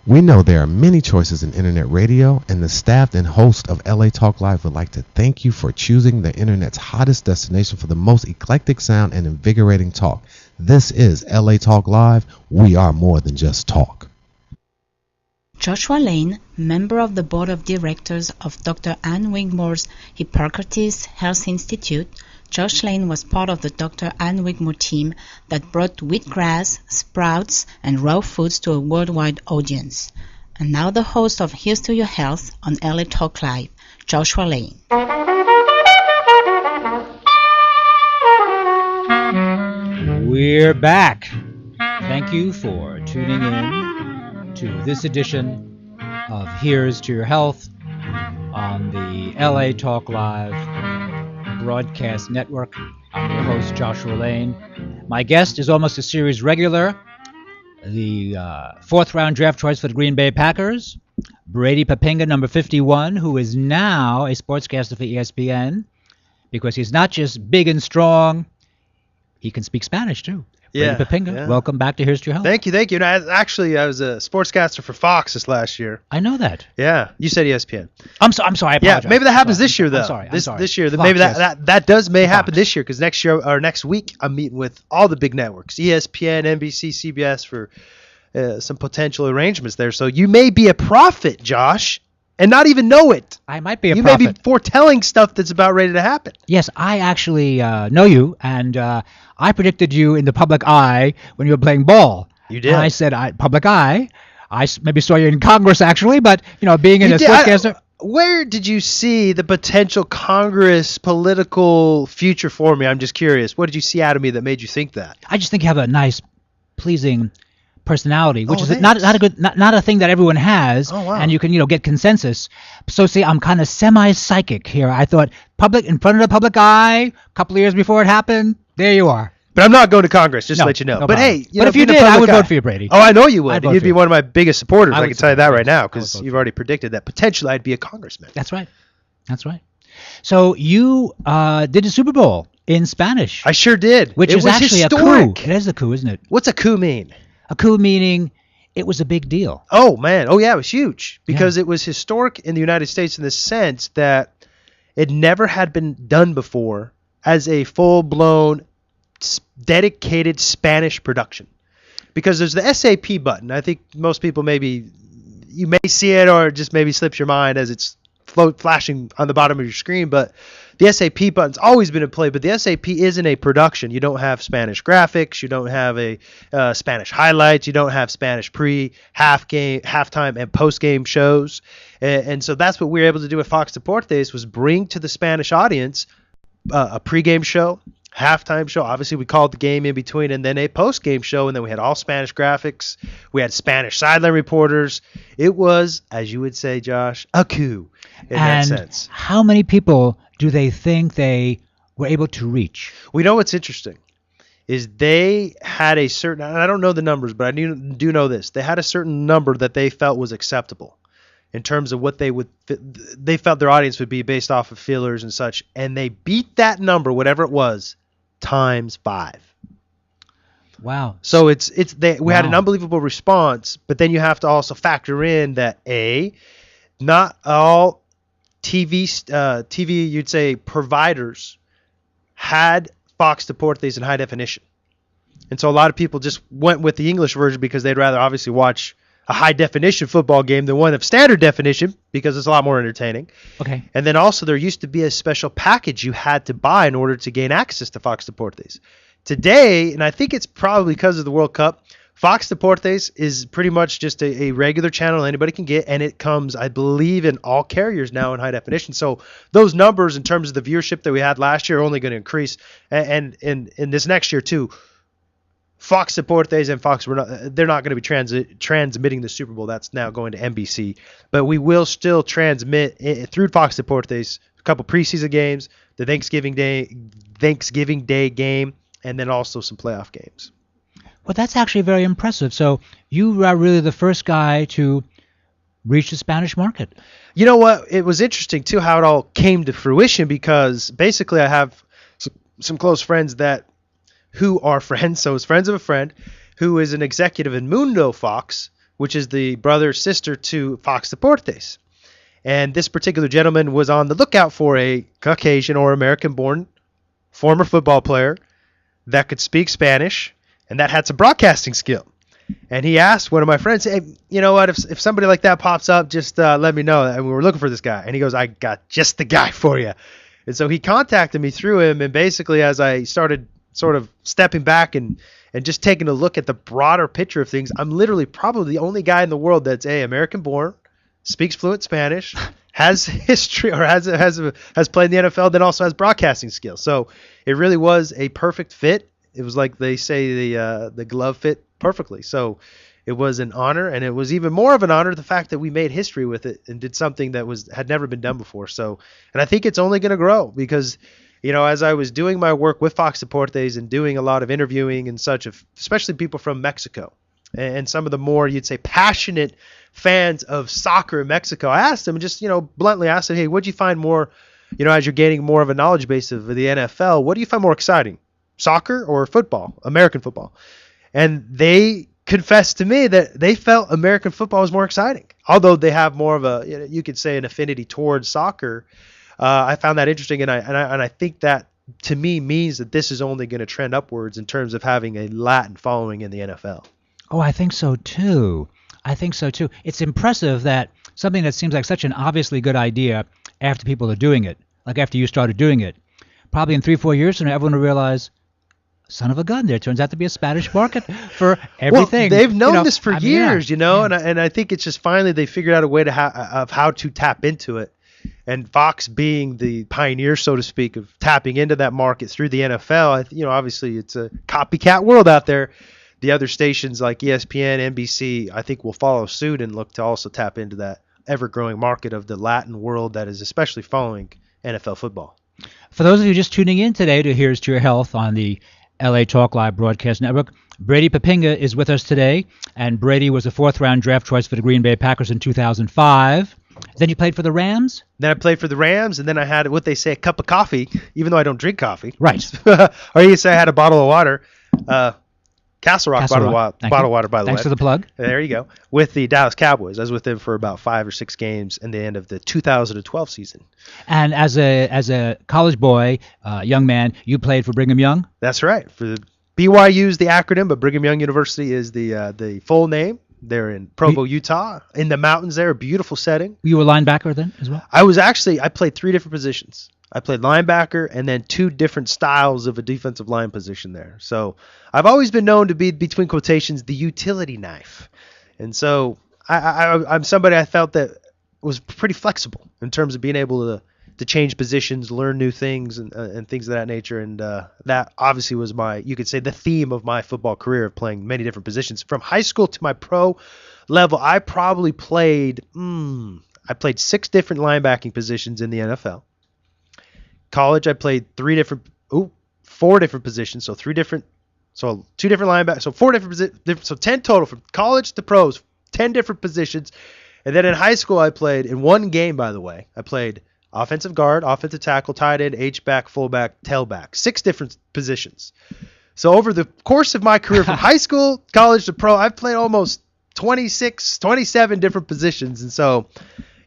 We know there are many choices in internet radio, and the staff and host of LA Talk Live would like to thank you for choosing the internet's hottest destination for the most eclectic sound and invigorating talk. This is LA Talk Live. We are more than just talk. Joshua Lane, member of the board of directors of Dr. Ann Wigmore's Hippocrates Health Institute, Josh Lane was part of the Dr. Ann Wigmore team that brought wheatgrass, sprouts, and raw foods to a worldwide audience. And now the host of Here's to Your Health on LA Talk Live, Joshua Lane. We're back. Thank you for tuning in to this edition of Here's to Your Health on the LA Talk Live broadcast network. I'm your host, Joshua Lane. My guest is almost a series regular, the fourth round draft choice for the Green Bay Packers, Brady Poppinga, number 51, who is now a sportscaster for ESPN because he's not just big and strong, he can speak Spanish too. Brady Poppinga, welcome back to Here's to Your Health. Thank you. I was a sportscaster for Fox this last year. I know that. Yeah, you said ESPN. I'm sorry. I apologize. Yeah, maybe that happens this year though. I'm sorry. This year, Fox, maybe yes. that may happen this year because next year or next week I'm meeting with all the big networks, ESPN, NBC, CBS for some potential arrangements there. So you may be a prophet, Josh, and not even know it. I might be a prophet. You may be foretelling stuff that's about ready to happen. Yes, I actually know you, and I predicted you in the public eye when you were playing ball. You did. And I said, public eye. I maybe saw you in Congress, actually, but, being in a sportscaster. Where did you see the potential Congress political future for me? I'm just curious. What did you see out of me that made you think that? I just think you have a nice, pleasing personality, which is not a thing that everyone has, and you can get consensus. So see, I'm kind of semi-psychic here. I thought in front of the public eye, a couple of years before it happened, there you are. But I'm not going to Congress, just to let you know. No but problem. hey, but if you did, I would vote for you, Brady. Oh, I know you would. You'd be one of my biggest supporters. I can tell you that right now because you've already predicted that potentially I'd be a congressman. That's right. So you did the Super Bowl in Spanish. I sure did. Which is actually historic. A coup. It is a coup, isn't it? What's a coup mean? A coup meaning it was a big deal. Oh, man. Oh, yeah, it was huge because it was historic in the United States in the sense that it never had been done before as a full-blown, dedicated Spanish production. Because there's the SAP button. I think most people you may see it or just maybe slips your mind as it's flashing on the bottom of your screen, but the SAP button's always been in play, but the SAP isn't a production. You don't have Spanish graphics. You don't have a Spanish highlights. You don't have Spanish halftime, and post-game shows. And so that's what we were able to do with Fox Deportes was bring to the Spanish audience a pregame show, halftime show. Obviously, we called the game in between, and then a post-game show, and then we had all Spanish graphics. We had Spanish sideline reporters. It was, as you would say, Josh, a coup in that sense. How many people do they think they were able to reach? We know what's interesting is they had a certain, and I don't know the numbers, but I do know this. They had a certain number that they felt was acceptable in terms of what they felt their audience would be based off of fillers and such, and they beat that number, whatever it was, times 5. Wow. So we had an unbelievable response, but then you have to also factor in that not all TV you'd say providers had Fox Deportes in high definition. And so a lot of people just went with the English version because they'd rather obviously watch a high definition football game than one of standard definition because it's a lot more entertaining. Okay. And then also there used to be a special package you had to buy in order to gain access to Fox Deportes. Today, and I think it's probably because of the World Cup, Fox Deportes is pretty much just a regular channel anybody can get, and it comes, I believe, in all carriers now in high definition. So those numbers in terms of the viewership that we had last year are only going to increase, and in this next year too. Fox Deportes and Fox, they're not going to be transmitting the Super Bowl. That's now going to NBC. But we will still transmit through Fox Deportes a couple preseason games, the Thanksgiving Day game, and then also some playoff games. Well, that's actually very impressive. So you are really the first guy to reach the Spanish market. You know what? It was interesting, too, how it all came to fruition because basically I have some close friends who are friends. So it's friends of a friend who is an executive in Mundo Fox, which is the brother-sister to Fox Deportes. And this particular gentleman was on the lookout for a Caucasian or American-born former football player that could speak Spanish and that had some broadcasting skill. And he asked one of my friends, hey, you know what, if somebody like that pops up, just let me know. And we were looking for this guy. And he goes, I got just the guy for you. And so he contacted me through him. And basically, as I started sort of stepping back and just taking a look at the broader picture of things, I'm literally probably the only guy in the world that's American-born, speaks fluent Spanish, has history or has played in the NFL, then also has broadcasting skills. So it really was a perfect fit. It was like they say the glove fit perfectly. So it was an honor, and it was even more of an honor the fact that we made history with it and did something that had never been done before. So, and I think it's only going to grow because, as I was doing my work with Fox Deportes and doing a lot of interviewing and such, especially people from Mexico and some of the more, you'd say, passionate fans of soccer in Mexico, I asked them, just, bluntly asked them, hey, what'd you find more, as you're gaining more of a knowledge base of the NFL, what do you find more exciting, soccer or football, American football? And they confessed to me that they felt American football was more exciting, although they have more of a, you could say, an affinity towards soccer. I found that interesting, and I think that to me means that this is only going to trend upwards in terms of having a Latin following in the NFL. Oh, I think so too. It's impressive that something that seems like such an obviously good idea after people are doing it, like after you started doing it, probably in 3-4 years from now, everyone will realize, son of a gun, there turns out to be a Spanish market for everything. Well, they've known this for years, and I think it's just finally they figured out a way of how to tap into it. And Fox being the pioneer, so to speak, of tapping into that market through the NFL, obviously it's a copycat world out there. The other stations like ESPN, NBC, I think will follow suit and look to also tap into that ever-growing market of the Latin world that is especially following NFL football. For those of you just tuning in today to Here's to Your Health on the LA Talk Live Broadcast Network, Brady Poppinga is with us today, and Brady was a 4th-round draft choice for the Green Bay Packers in 2005. Then you played for the Rams? Then I played for the Rams, and then I had what they say a cup of coffee, even though I don't drink coffee. Right. Or you say I had a bottle of water. Castle Rock bottle of water, by the way. Thanks for the plug. There you go. With the Dallas Cowboys. I was with them for about 5 or 6 games in the end of the 2012 season. And as a college boy, young man, you played for Brigham Young? That's right. For the BYU is the acronym, but Brigham Young University is the full name. They're in Provo, Utah, in the mountains there, a beautiful setting. You were a linebacker then as well? I played 3 different positions. I played linebacker and then 2 different styles of a defensive line position there. So I've always been known to be, between quotations, the utility knife. And so I'm somebody I felt that was pretty flexible in terms of being able to change positions, learn new things, and things of that nature. And that obviously was you could say, the theme of my football career of playing many different positions. From high school to my pro level, I probably played 6 different linebacking positions in the NFL. College, I played 4 different positions, so 2 different linebackers, so 4 different positions, so 10 total from college to pros, 10 different positions. And then in high school, I played in one game, by the way, I played offensive guard, offensive tackle, tight end, H-back, fullback, tailback, 6 different positions. So over the course of my career from high school, college to pro, I've played almost 27 different positions. And so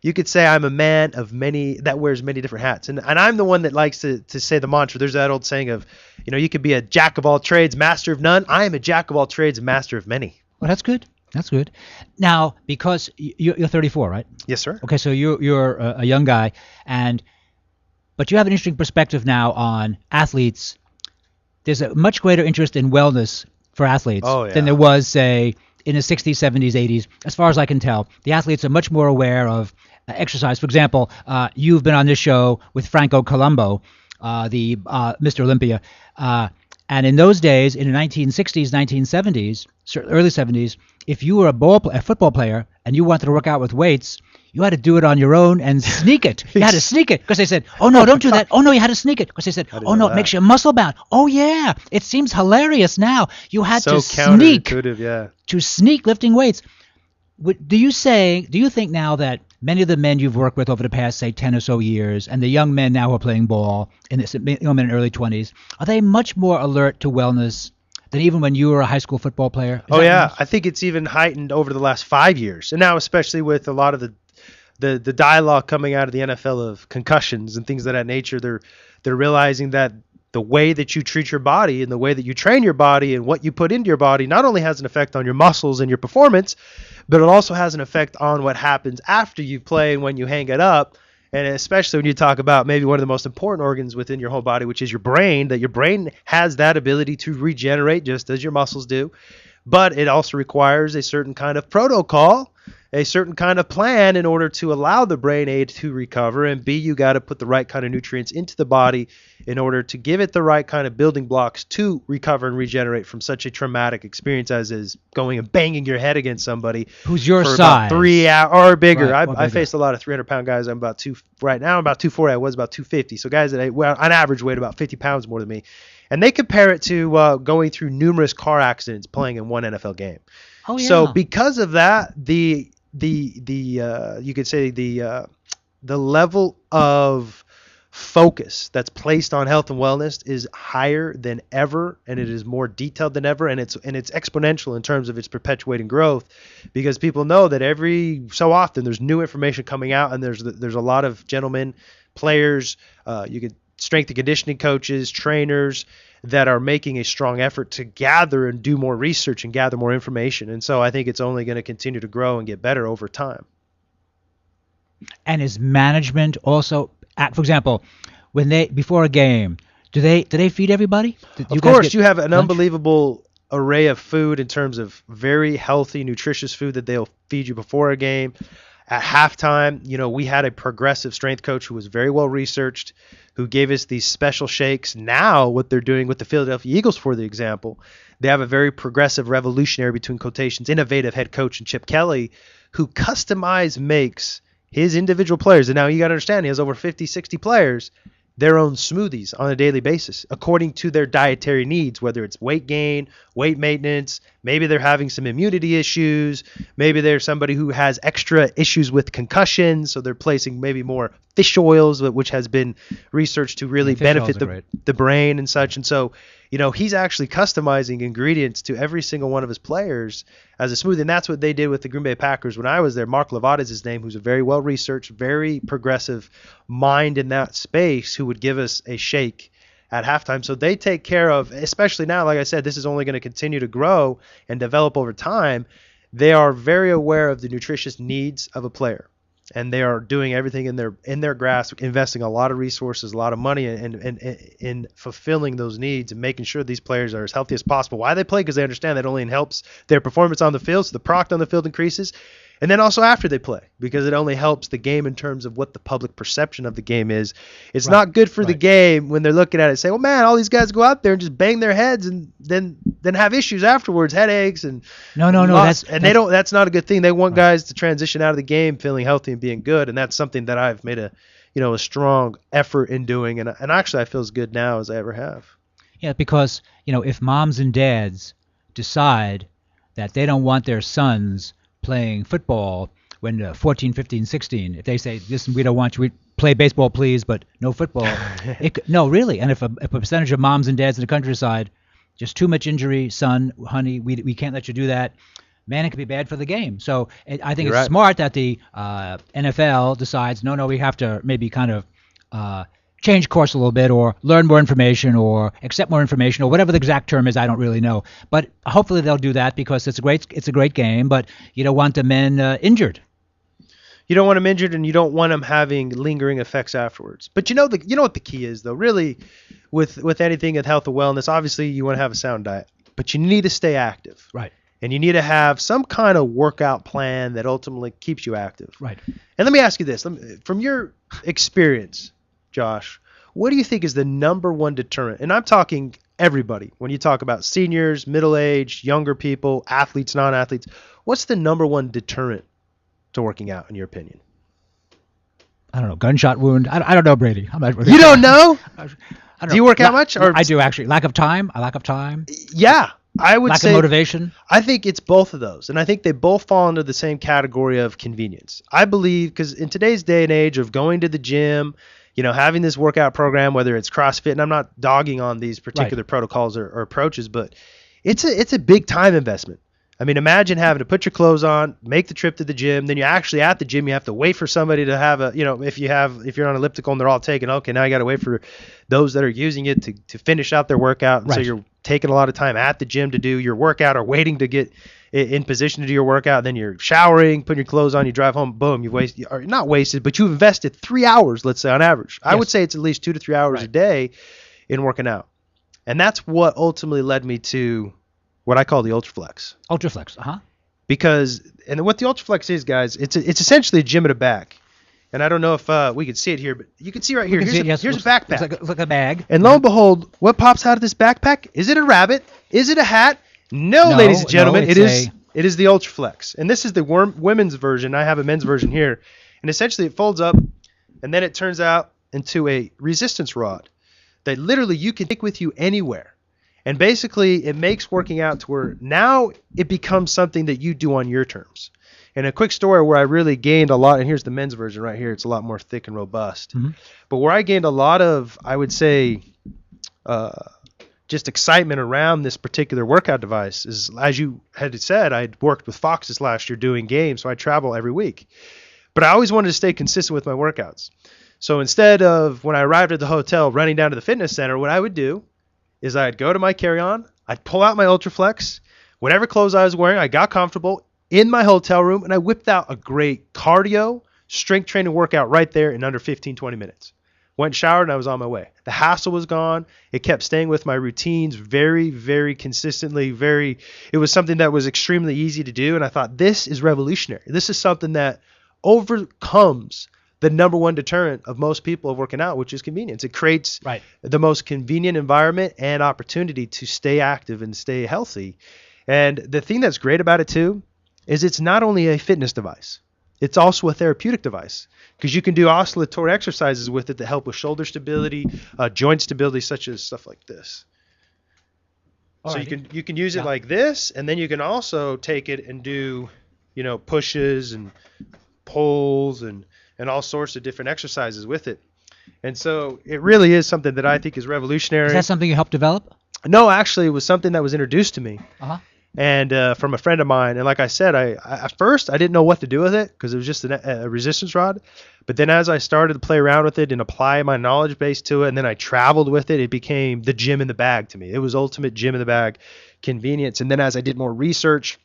you could say I'm a man of that wears many different hats. And I'm the one that likes to say the mantra. There's that old saying of, you could be a jack of all trades, master of none. I am a jack of all trades and master of many. Well, that's good. That's good. Now, because you're 34, right? Yes, sir. Okay, so you're a young guy, but you have an interesting perspective now on athletes. There's a much greater interest in wellness for athletes than there was, say, in the 60s, 70s, 80s. As far as I can tell, the athletes are much more aware of exercise. For example, you've been on this show with Franco Colombo, the Mr. Olympia. And in those days, in the 1960s, 1970s, early 70s, if you were a football player and you wanted to work out with weights, you had to do it on your own and sneak it. You had to sneak it because they said, oh, no, don't do that. Oh, no, you had to sneak it because they said, oh, no, it makes you muscle bound. Oh, yeah. It seems hilarious now. You had to sneak lifting weights. Do you think now that many of the men you've worked with over the past, say, 10 or so years, and the young men now who are playing ball, young men in early 20s, are they much more alert to wellness than even when you were a high school football player? Oh yeah, I think it's even heightened over the last 5 years, and now especially with a lot of the dialogue coming out of the NFL of concussions and things of that nature. They're realizing that the way that you treat your body and the way that you train your body and what you put into your body not only has an effect on your muscles and your performance, but it also has an effect on what happens after you play and when you hang it up. And especially when you talk about maybe one of the most important organs within your whole body, which is your brain, that your brain has that ability to regenerate just as your muscles do. But it also requires a certain kind of protocol, a certain kind of plan in order to allow the brain A to recover, and B, you got to put the right kind of nutrients into the body in order to give it the right kind of building blocks to recover and regenerate from such a traumatic experience as is going and banging your head against somebody who's your for size, about 3 hours or bigger. Right, I faced a lot of 300-pound guys. I'm about right now. I'm about 240. I was about 250. So guys that on average weighed about 50 pounds more than me, and they compare it to going through numerous car accidents playing in one NFL game. Oh yeah. So because of that, you could say the level of focus that's placed on health and wellness is higher than ever, and it is more detailed than ever, and it's exponential in terms of its perpetuating growth, because people know that every so often there's new information coming out, and there's a lot of gentlemen, players, strength and conditioning coaches, trainers that are making a strong effort to gather and do more research and gather more information. And so I think it's only going to continue to grow and get better over time. And is management also, for example, when before a game, do they feed everybody? Of course, you have an unbelievable array of food in terms of very healthy, nutritious food that they'll feed you before a game. At halftime, we had a progressive strength coach who was very well researched, who gave us these special shakes. Now what they're doing with the Philadelphia Eagles, for the example, they have a very progressive, revolutionary, between quotations, innovative head coach in Chip Kelly, who makes his individual players. And now you got to understand, he has over 50, 60 players, their own smoothies on a daily basis according to their dietary needs, whether it's weight gain, weight maintenance, maybe they're having some immunity issues, maybe they're somebody who has extra issues with concussions, so they're placing maybe more fish oils, which has been researched to really benefit the brain and such. And so, he's actually customizing ingredients to every single one of his players as a smoothie. And that's what they did with the Green Bay Packers when I was there. Mark Levada is his name, who's a very well-researched, very progressive mind in that space, who would give us a shake at halftime. So they take care of, especially now, like I said, this is only going to continue to grow and develop over time. They are very aware of the nutritious needs of a player, and they are doing everything in their grasp, investing a lot of resources, a lot of money in fulfilling those needs and making sure these players are as healthy as possible. Why they play? Because they understand that only helps their performance on the field, so the product on the field increases. And then also after they play, because it only helps the game in terms of what the public perception of the game is. It's not good for the game when they're looking at it and say, well, man, all these guys go out there and just bang their heads and then have issues afterwards, headaches and no. That's not a good thing. They want guys to transition out of the game feeling healthy and being good, and that's something that I've made a strong effort in doing, and actually I feel as good now as I ever have. Yeah, because if moms and dads decide that they don't want their sons playing football when 14, 15, 16, if they say, listen, we don't want you, we play baseball, please, but no football. No, really. And if a percentage of moms and dads in the countryside, just too much injury, son, honey, we can't let you do that, man, it could be bad for the game. So I think it's smart that the NFL decides, no, we have to maybe kind of change course a little bit, or learn more information, or accept more information, or whatever the exact term is. I don't really know, but hopefully they'll do that, because it's a great game. But you don't want the men injured. You don't want them injured, and you don't want them having lingering effects afterwards. But you know what the key is, though. Really, with anything with health and wellness, obviously you want to have a sound diet, but you need to stay active. Right. And you need to have some kind of workout plan that ultimately keeps you active. Right. And let me ask you this, from your experience, Josh, what do you think is the number one deterrent? And I'm talking everybody. When you talk about seniors, middle-aged, younger people, athletes, non-athletes, what's the number one deterrent to working out, in your opinion? I don't know. Gunshot wound. I don't know, Brady. I'm not really You don't know? I don't know. Do you work out much? Or? I do, actually. Lack of time. Yeah. I would say lack of motivation. I think it's both of those, and I think they both fall into the same category of convenience. I believe, because in today's day and age of going to the gym, having this workout program, whether it's CrossFit, and I'm not dogging on these particular protocols or approaches, but it's a big time investment. I mean, imagine having to put your clothes on, make the trip to the gym, then you're actually at the gym. You have to wait for somebody to have a, if you're on elliptical and they're all taken, okay, now you got to wait for those that are using it to finish out their workout. And so you're taking a lot of time at the gym to do your workout or waiting to get in position to do your workout. Then you're showering, putting your clothes on, you drive home, boom, you've wasted, or not wasted, but you've invested 3 hours, let's say on average. I would say it's at least 2 to 3 hours a day in working out. And that's what ultimately led me to what I call the Ultraflex. Ultraflex, Because, and what the Ultraflex is, guys, it's essentially a gym at a back. And I don't know if we can see it here, but you can see right here. Here's a backpack. Looks like a bag. And lo and behold, what pops out of this backpack? Is it a rabbit? Is it a hat? No, ladies and gentlemen, it is the Ultraflex. And this is the women's version. I have a men's version here. And essentially it folds up, and then it turns out into a resistance rod that literally you can take with you anywhere. And basically, it makes working out to where now it becomes something that you do on your terms. And a quick story where I really gained a lot, and here's the men's version right here. It's a lot more thick and robust. Mm-hmm. But where I gained a lot of, I would say, just excitement around this particular workout device is, as you had said, I'd worked with Foxes last year doing games, so I travel every week. But I always wanted to stay consistent with my workouts. So instead of, when I arrived at the hotel, running down to the fitness center, what I would do is I'd go to my carry-on, I'd pull out my Ultraflex, whatever clothes I was wearing, I got comfortable in my hotel room, and I whipped out a great cardio, strength training workout right there in under 15, 20 minutes. Went and showered, and I was on my way. The hassle was gone. It kept staying with my routines very, very consistently. It was something that was extremely easy to do, and I thought, this is revolutionary. This is something that overcomes the number one deterrent of most people of working out, which is convenience. It creates the most convenient environment and opportunity to stay active and stay healthy. And the thing that's great about it too is it's not only a fitness device, it's also a therapeutic device, because you can do oscillatory exercises with it that help with shoulder stability, joint stability, such as stuff like this. Alrighty. So you can use it like this, and then you can also take it and do, pushes and pulls and all sorts of different exercises with it. And so it really is something that I think is revolutionary. Is that something you helped develop? No, actually, it was something that was introduced to me. And from a friend of mine. And like I said, I at first, I didn't know what to do with it because it was just a resistance rod. But then as I started to play around with it and apply my knowledge base to it, and then I traveled with it, it became the gym in the bag to me. It was ultimate gym in the bag convenience. And then as I did more research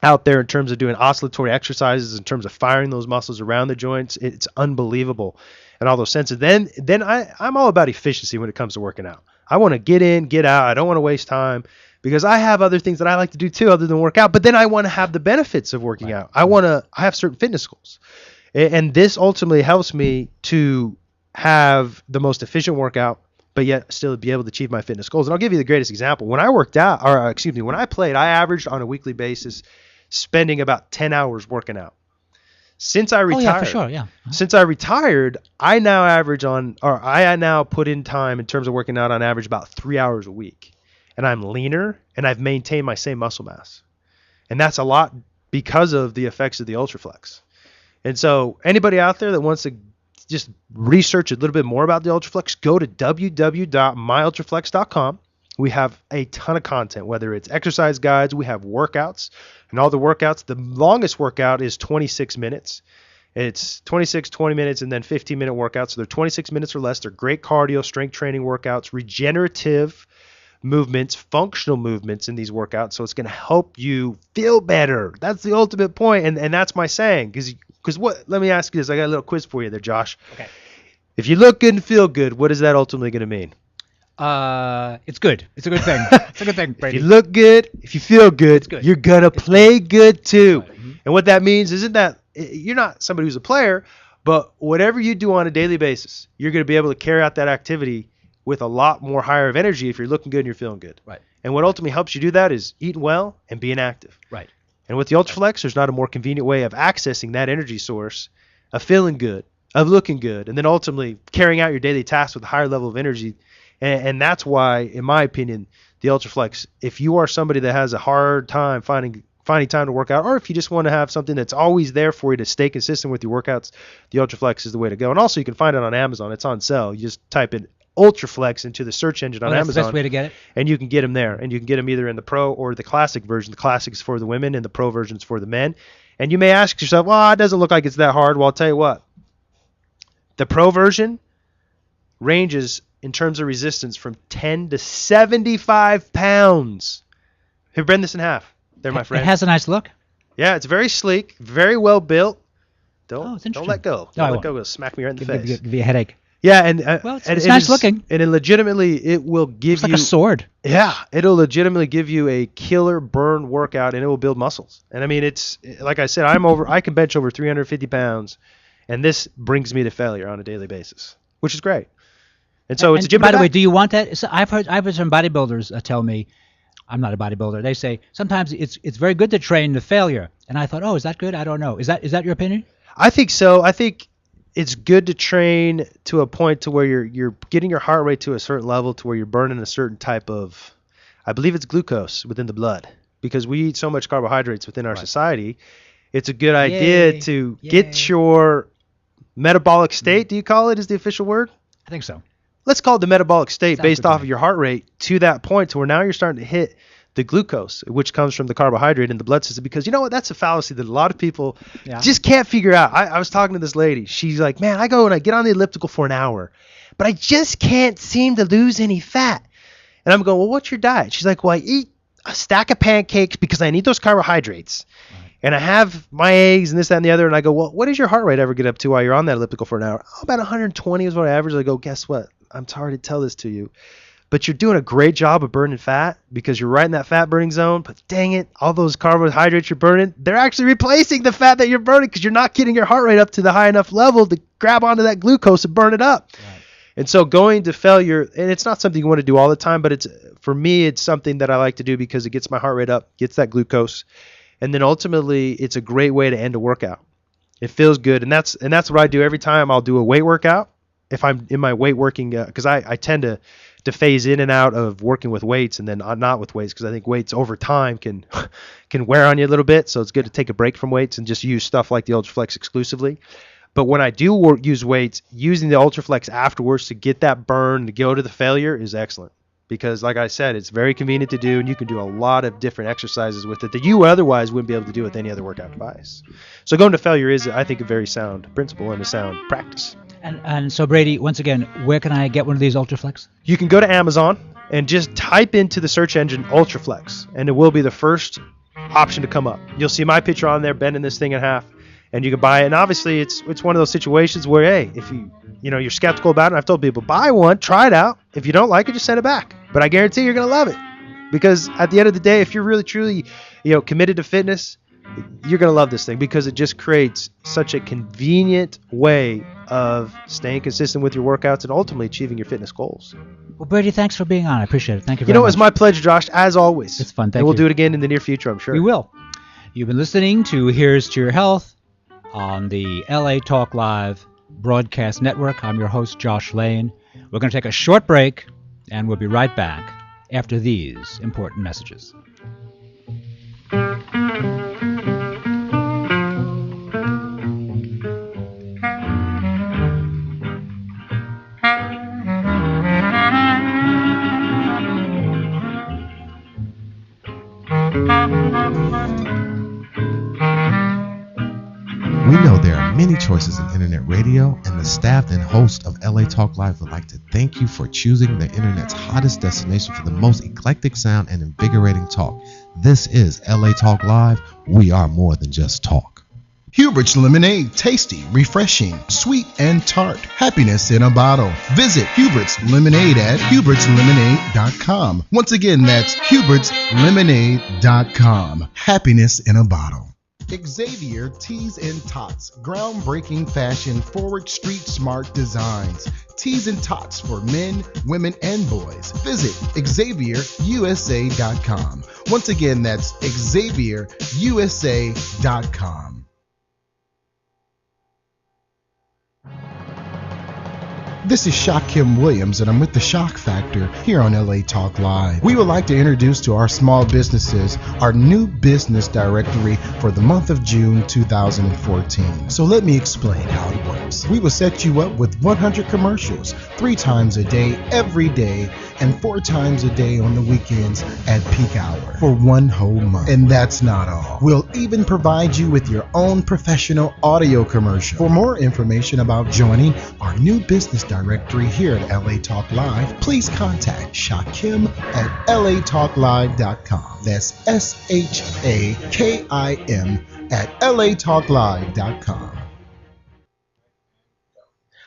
out there in terms of doing oscillatory exercises, in terms of firing those muscles around the joints, it's unbelievable in all those senses. Then I'm all about efficiency when it comes to working out. I want to get in, get out. I don't want to waste time because I have other things that I like to do too other than work out, but then I want to have the benefits of working out. I have certain fitness goals. And this ultimately helps me to have the most efficient workout, but yet still be able to achieve my fitness goals. And I'll give you the greatest example. When I when I played, I averaged on a weekly basis spending about 10 hours working out. Since I retired, Since I retired, I now put in time in terms of working out on average about 3 hours a week. And I'm leaner, and I've maintained my same muscle mass. And that's a lot because of the effects of the Ultraflex. And so anybody out there that wants to just research a little bit more about the Ultraflex, go to www.myultraflex.com. We have a ton of content, whether it's exercise guides, we have workouts, and all the workouts. The longest workout is 26 minutes. It's 26, 20 minutes, and then 15-minute workouts. So they're 26 minutes or less. They're great cardio, strength training workouts, regenerative movements, functional movements in these workouts. So it's going to help you feel better. That's the ultimate point, and that's my saying. Because let me ask you this. I got a little quiz for you there, Josh. Okay. If you look good and feel good, what is that ultimately going to mean? It's good. It's a good thing. It's a good thing, Brady. If you look good, if you feel good, you're going to play good too. Mm-hmm. And what that means isn't that you're not somebody who's a player, but whatever you do on a daily basis, you're going to be able to carry out that activity with a lot more higher of energy if you're looking good and you're feeling good. Right. And what ultimately helps you do that is eating well and being active. Right. And with the Ultraflex, there's not a more convenient way of accessing that energy source, of feeling good, of looking good, and then ultimately carrying out your daily tasks with a higher level of energy. And that's why, in my opinion, the Ultraflex, if you are somebody that has a hard time finding time to work out, or if you just want to have something that's always there for you to stay consistent with your workouts, the Ultraflex is the way to go. And also you can find it on Amazon. It's on sale. You just type in Ultraflex into the search engine on That's Amazon. the best way to get it. And you can get them there. And you can get them either in the Pro or the Classic version. The Classic is for the women and the Pro version is for the men. And you may ask yourself, well, it doesn't look like it's that hard. Well, I'll tell you what. The Pro version ranges in terms of resistance from 10 to 75 pounds. Here, bend this in half. There, my friend. It has a nice look. Yeah, it's very sleek, very well built. It's Don't interesting. let go. No, I Don't let won't. go. It'll smack me right in the face. Give you a headache. Yeah, and Well, it's and nice looking. And it legitimately, it will give It's like you a sword. Yeah, it'll legitimately give you a killer burn workout, and it will build muscles. And I mean, it's like I said, I can bench over 350 pounds, and this brings me to failure on a daily basis, which is great. And so it's a gym. By the way, do you want that? So I've heard some bodybuilders tell me, I'm not a bodybuilder. They say sometimes it's very good to train to failure. And I thought, oh, is that good? I don't know. Is that your opinion? I think so. I think it's good to train to a point to where you're getting your heart rate to a certain level to where you're burning a certain type of, I believe it's glucose within the blood, because we eat so much carbohydrates within our society. It's a good idea to get your metabolic state. Do you call it? Is the official word? I think so. Let's call it the metabolic state Sounds based good to off me. of your heart rate to that point to where now you're starting to hit the glucose, which comes from the carbohydrate in the blood system. Because you know what? That's a fallacy that a lot of people just can't figure out. I was talking to this lady. She's like, man, I go and I get on the elliptical for an hour, but I just can't seem to lose any fat. And I'm going, well, what's your diet? She's like, well, I eat a stack of pancakes because I need those carbohydrates. Right. And I have my eggs and this, that, and the other. And I go, well, what does your heart rate ever get up to while you're on that elliptical for an hour? Oh, about 120 is what I average. I go, guess what? I'm sorry to tell this to you, but you're doing a great job of burning fat because you're right in that fat burning zone. But dang it, all those carbohydrates you're burning, they're actually replacing the fat that you're burning because you're not getting your heart rate up to the high enough level to grab onto that glucose and burn it up. Right. And so going to failure, and it's not something you want to do all the time, but for me, it's something that I like to do because it gets my heart rate up, gets that glucose, and then ultimately it's a great way to end a workout. It feels good, and that's what I do every time. I'll do a weight workout. If I'm in my weight working, because I tend to phase in and out of working with weights and then not with weights, because I think weights over time can wear on you a little bit. So it's good to take a break from weights and just use stuff like the Ultraflex exclusively. But when I do use weights, using the Ultraflex afterwards to get that burn, to go to the failure is excellent. Because like I said, it's very convenient to do, and you can do a lot of different exercises with it that you otherwise wouldn't be able to do with any other workout device. So going to failure is, I think, a very sound principle and a sound practice. And so, Brady, once again, where can I get one of these Ultraflex? You can go to Amazon and just type into the search engine Ultraflex, and it will be the first option to come up. You'll see my picture on there, bending this thing in half, and you can buy it. And obviously, it's one of those situations where, hey, if you're skeptical about it, I've told people, buy one, try it out. If you don't like it, just send it back. But I guarantee you're going to love it, because at the end of the day, if you're really truly, committed to fitness, you're going to love this thing, because it just creates such a convenient way of staying consistent with your workouts and ultimately achieving your fitness goals. Well, Brady, thanks for being on. I appreciate it. Thank you very much. It was my pleasure, Josh, as always. It's fun. Thank you. And we'll do it again in the near future, I'm sure. We will. You've been listening to Here's to Your Health on the LA Talk Live broadcast network. I'm your host, Josh Lane. We're going to take a short break, and we'll be right back after these important messages. We know there are many choices in internet radio, and the staff and host of LA Talk Live would like to thank you for choosing the internet's hottest destination for the most eclectic sound and invigorating talk. This is LA Talk Live. We are more than just talk. Hubert's Lemonade, tasty, refreshing, sweet, and tart. Happiness in a bottle. Visit Hubert's Lemonade at hubertslemonade.com. Once again, that's hubertslemonade.com. Happiness in a bottle. Xavier Tees and Tots, groundbreaking fashion, forward street smart designs. Tees and Tots for men, women, and boys. Visit XavierUSA.com. Once again, that's XavierUSA.com. This is Shaquem Williams, and I'm with the Shock Factor here on LA Talk Live. We would like to introduce to our small businesses our new business directory for the month of June 2014. So let me explain how it works. We will set you up with 100 commercials, 3 times a day, every day, and 4 times a day on the weekends at peak hour for 1 whole month. And that's not all. We'll even provide you with your own professional audio commercial. For more information about joining our new business directory here at LA Talk Live, please contact Shakim at latalklive.com. That's SHAKIM at latalklive.com.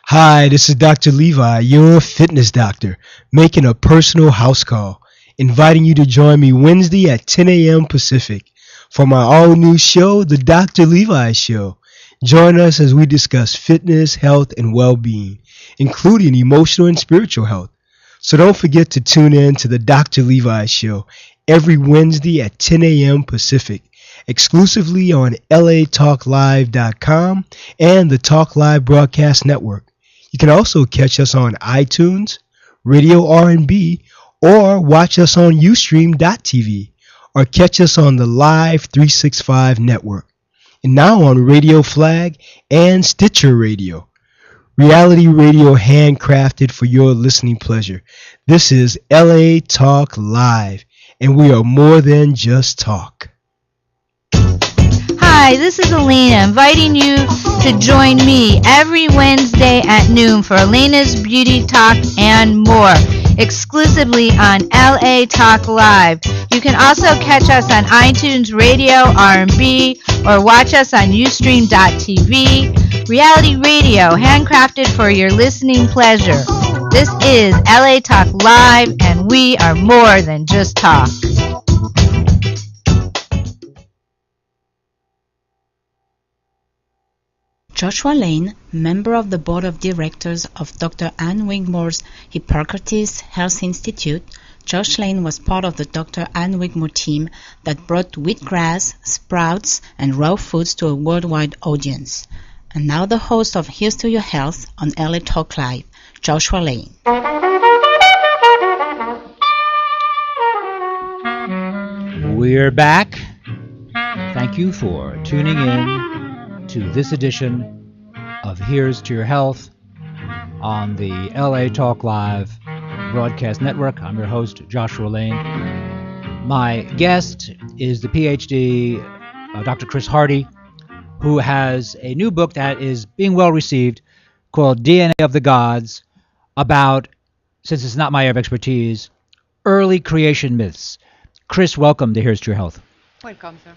Hi, this is Dr. Levi, your fitness doctor, making a personal house call, inviting you to join me Wednesday at 10 a.m. Pacific for my all-new show, The Dr. Levi Show. Join us as we discuss fitness, health, and well-being, including emotional and spiritual health. So don't forget to tune in to The Dr. Levi Show every Wednesday at 10 a.m. Pacific, exclusively on latalklive.com and the Talk Live Broadcast Network. You can also catch us on iTunes, Radio R&B, or watch us on Ustream.tv, or catch us on the Live 365 network, and now on Radio Flag and Stitcher Radio. Reality radio handcrafted for your listening pleasure. This is LA Talk Live, and we are more than just talk. Hi, this is Elena, inviting you to join me every Wednesday at noon for Elena's Beauty Talk and more, exclusively on LA Talk Live. You can also catch us on iTunes, Radio, R&B, or watch us on Ustream.tv. Reality radio, handcrafted for your listening pleasure. This is LA Talk Live, and we are more than just talk. Joshua Lane, member of the board of directors of Dr. Ann Wigmore's Hippocrates Health Institute, Josh Lane was part of the Dr. Ann Wigmore team that brought wheatgrass, sprouts, and raw foods to a worldwide audience. And now the host of Here's to Your Health on LA Talk Live, Joshua Lane. We're back. Thank you for tuning in to this edition of Here's to Your Health on the LA Talk Live Broadcast Network. I'm your host, Joshua Lane. My guest is the Ph.D., Dr. Chris Hardy, who has a new book that is being well received called DNA of the Gods, about, since it's not my area of expertise, early creation myths. Chris, welcome to Here's to Your Health. Welcome, sir.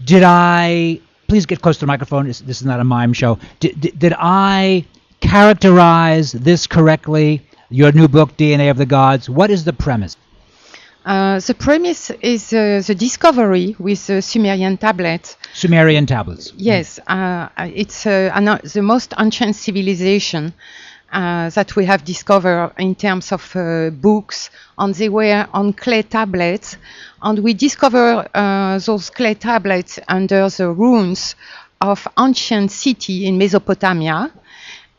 Did I... Please get close to the microphone. This is not a mime show. Did I characterize this correctly? Your new book, DNA of the Gods. What is the premise? The premise is the discovery with the Sumerian tablets. Sumerian tablets. Yes, it's the most ancient civilization that we have discovered in terms of books, and they were on clay tablets. And we discovered those clay tablets under the ruins of ancient city in Mesopotamia.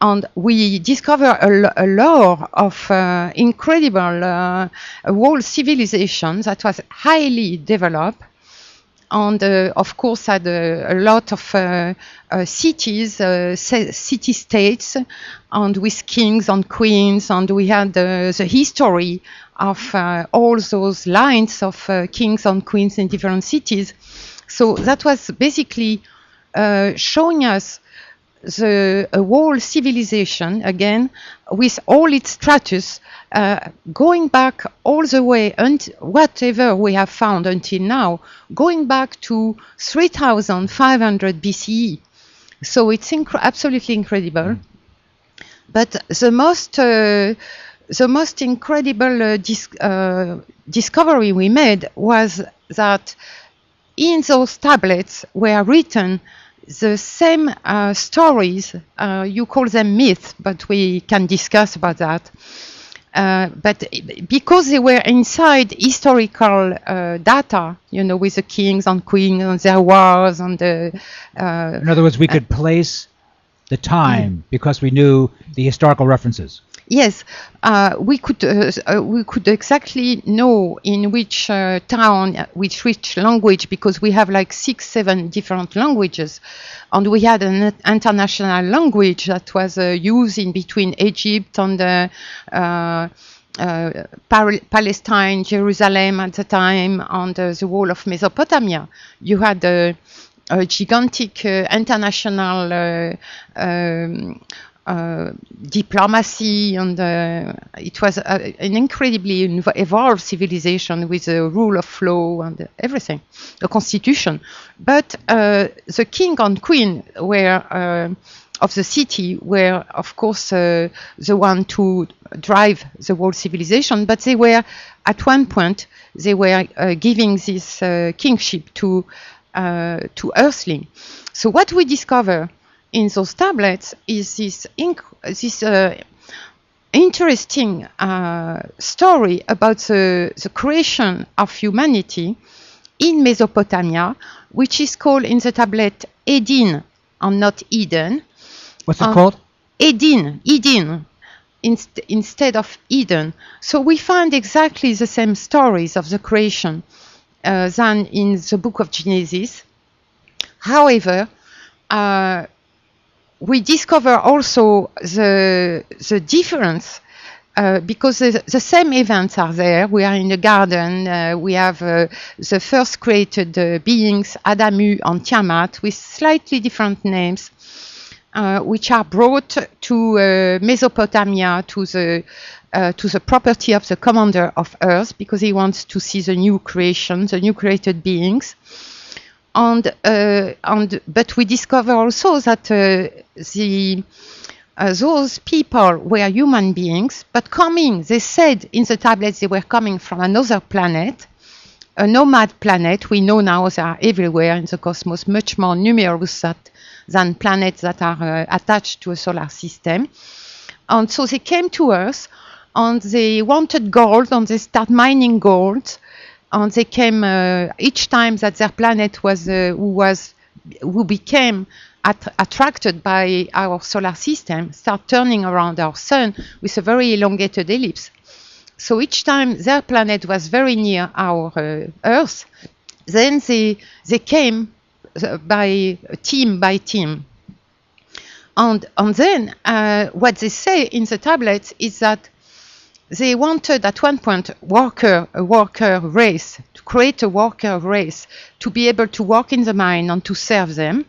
And we discovered a lore of incredible whole civilization that was highly developed. And of course had a lot of cities, city-states, and with kings and queens, and we had the history of all those lines of kings and queens in different cities. So that was basically showing us the whole civilization, again, with all its status, going back all the way, whatever we have found until now, going back to 3,500 BCE. So it's absolutely incredible. But the most incredible discovery we made was that in those tablets were written the same stories. You call them myths, but we can discuss about that. But because they were inside historical data, with the kings and queens and their wars and the... in other words, we could place the time because we knew the historical references. Yes, we could exactly know in which town, which language, because we have like 6-7 different languages, and we had an international language that was used in between Egypt and Palestine, Jerusalem at the time, and the whole of Mesopotamia. You had a gigantic international diplomacy, and it was an incredibly evolved civilization with a rule of law and everything, the constitution. But the king and queen were of the city were, of course, the one to drive the whole civilization. But they were, at one point, they were giving this kingship to Earthling. So what we discover in those tablets is this interesting story about the creation of humanity in Mesopotamia, which is called in the tablet Edin and not Eden. What's it called? Edin, instead of Eden. So we find exactly the same stories of the creation than in the book of Genesis. However, we discover also the difference because the same events are there. We are in a garden. We have the first created beings, Adamu and Tiamat, with slightly different names, which are brought to Mesopotamia, to the property of the commander of Earth, because he wants to see the new creation, the new created beings. But we discover also that those people were human beings, but they said in the tablets they were coming from another planet, a nomad planet. We know now they are everywhere in the cosmos, much more numerous than planets that are attached to a solar system. And so they came to Earth, and they wanted gold, and they start mining gold. And they came each time that their planet who became attracted by our solar system, start turning around our sun with a very elongated ellipse. So each time their planet was very near our Earth, then they came by team. And then what they say in the tablets is that they wanted at one point a worker race, to create a worker race, to be able to work in the mine and to serve them.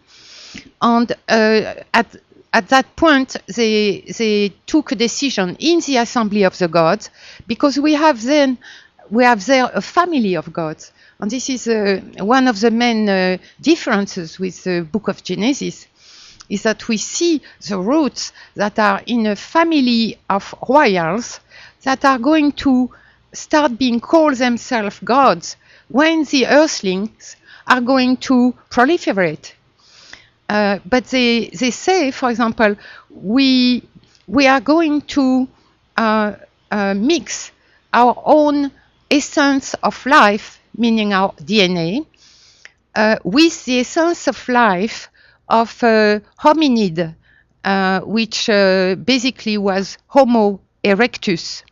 And at that point, they took a decision in the assembly of the gods, because we have there a family of gods. And this is one of the main differences with the book of Genesis, is that we see the roots that are in a family of royals that are going to start being called themselves gods when the earthlings are going to proliferate. But they say, for example, we are going to mix our own essence of life, meaning our DNA, with the essence of life of hominid, which basically was Homo erectus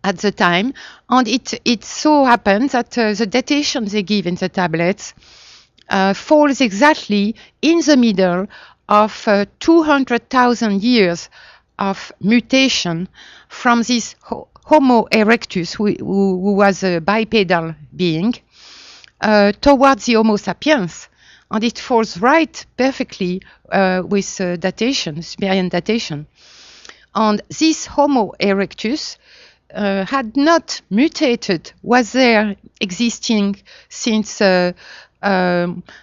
at the time. And it so happens that the datation they give in the tablets falls exactly in the middle of 200,000 years of mutation from this Homo erectus, who was a bipedal being, towards the Homo sapiens. And it falls right perfectly with datation, Sumerian datation. And this Homo erectus had not mutated, was there existing since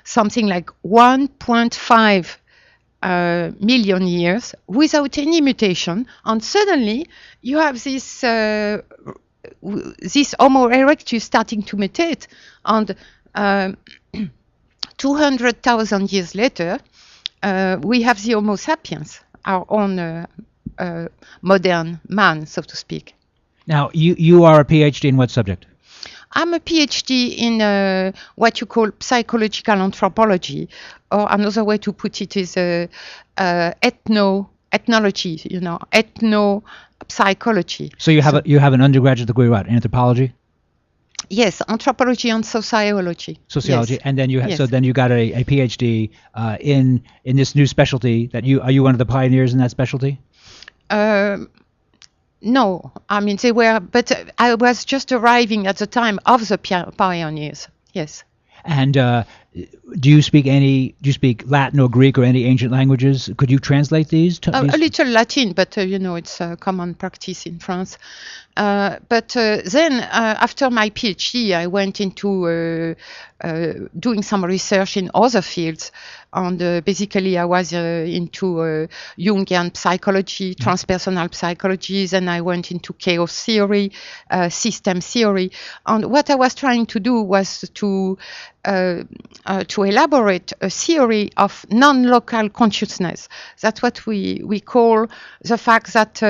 something like 1.5 million years without any mutation. And suddenly you have this Homo erectus starting to mutate, and 200,000 years later, we have the Homo sapiens, our own modern man, so to speak. Now, you are a PhD in what subject? I'm a PhD in what you call psychological anthropology, or another way to put it is ethnoanthropology. ethnology, ethnopsychology. So you have an undergraduate degree, what, anthropology? Yes, anthropology and sociology. Sociology, Yes. and then you Yes. so then you got a PhD in this new specialty that are you one of the pioneers in that specialty? No, I mean they were, but I was just arriving at the time of the pioneers. Yes. And do you speak Latin or Greek or any ancient languages? Could you translate these? A little Latin, but it's a common practice in France. But then, after my PhD, I went into doing some research in other fields. And basically, I was into Jungian psychology, transpersonal psychology. Then I went into chaos theory, system theory. And what I was trying to do was to elaborate a theory of non-local consciousness. That's what we call the fact that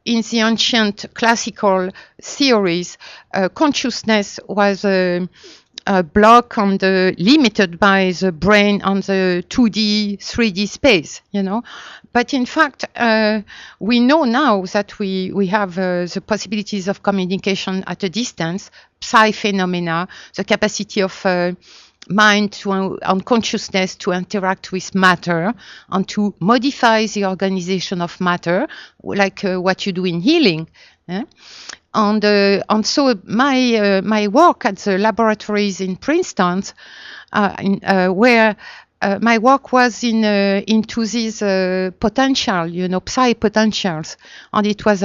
in the ancient classical theories, consciousness was blocked and limited by the brain on the 2D, 3D space, But in fact, we know now that we have the possibilities of communication at a distance, psi phenomena, the capacity of mind and consciousness to interact with matter and to modify the organization of matter, like what you do in healing. And so my work at the laboratories in Princeton, where my work was into these potential, psi potentials, and it was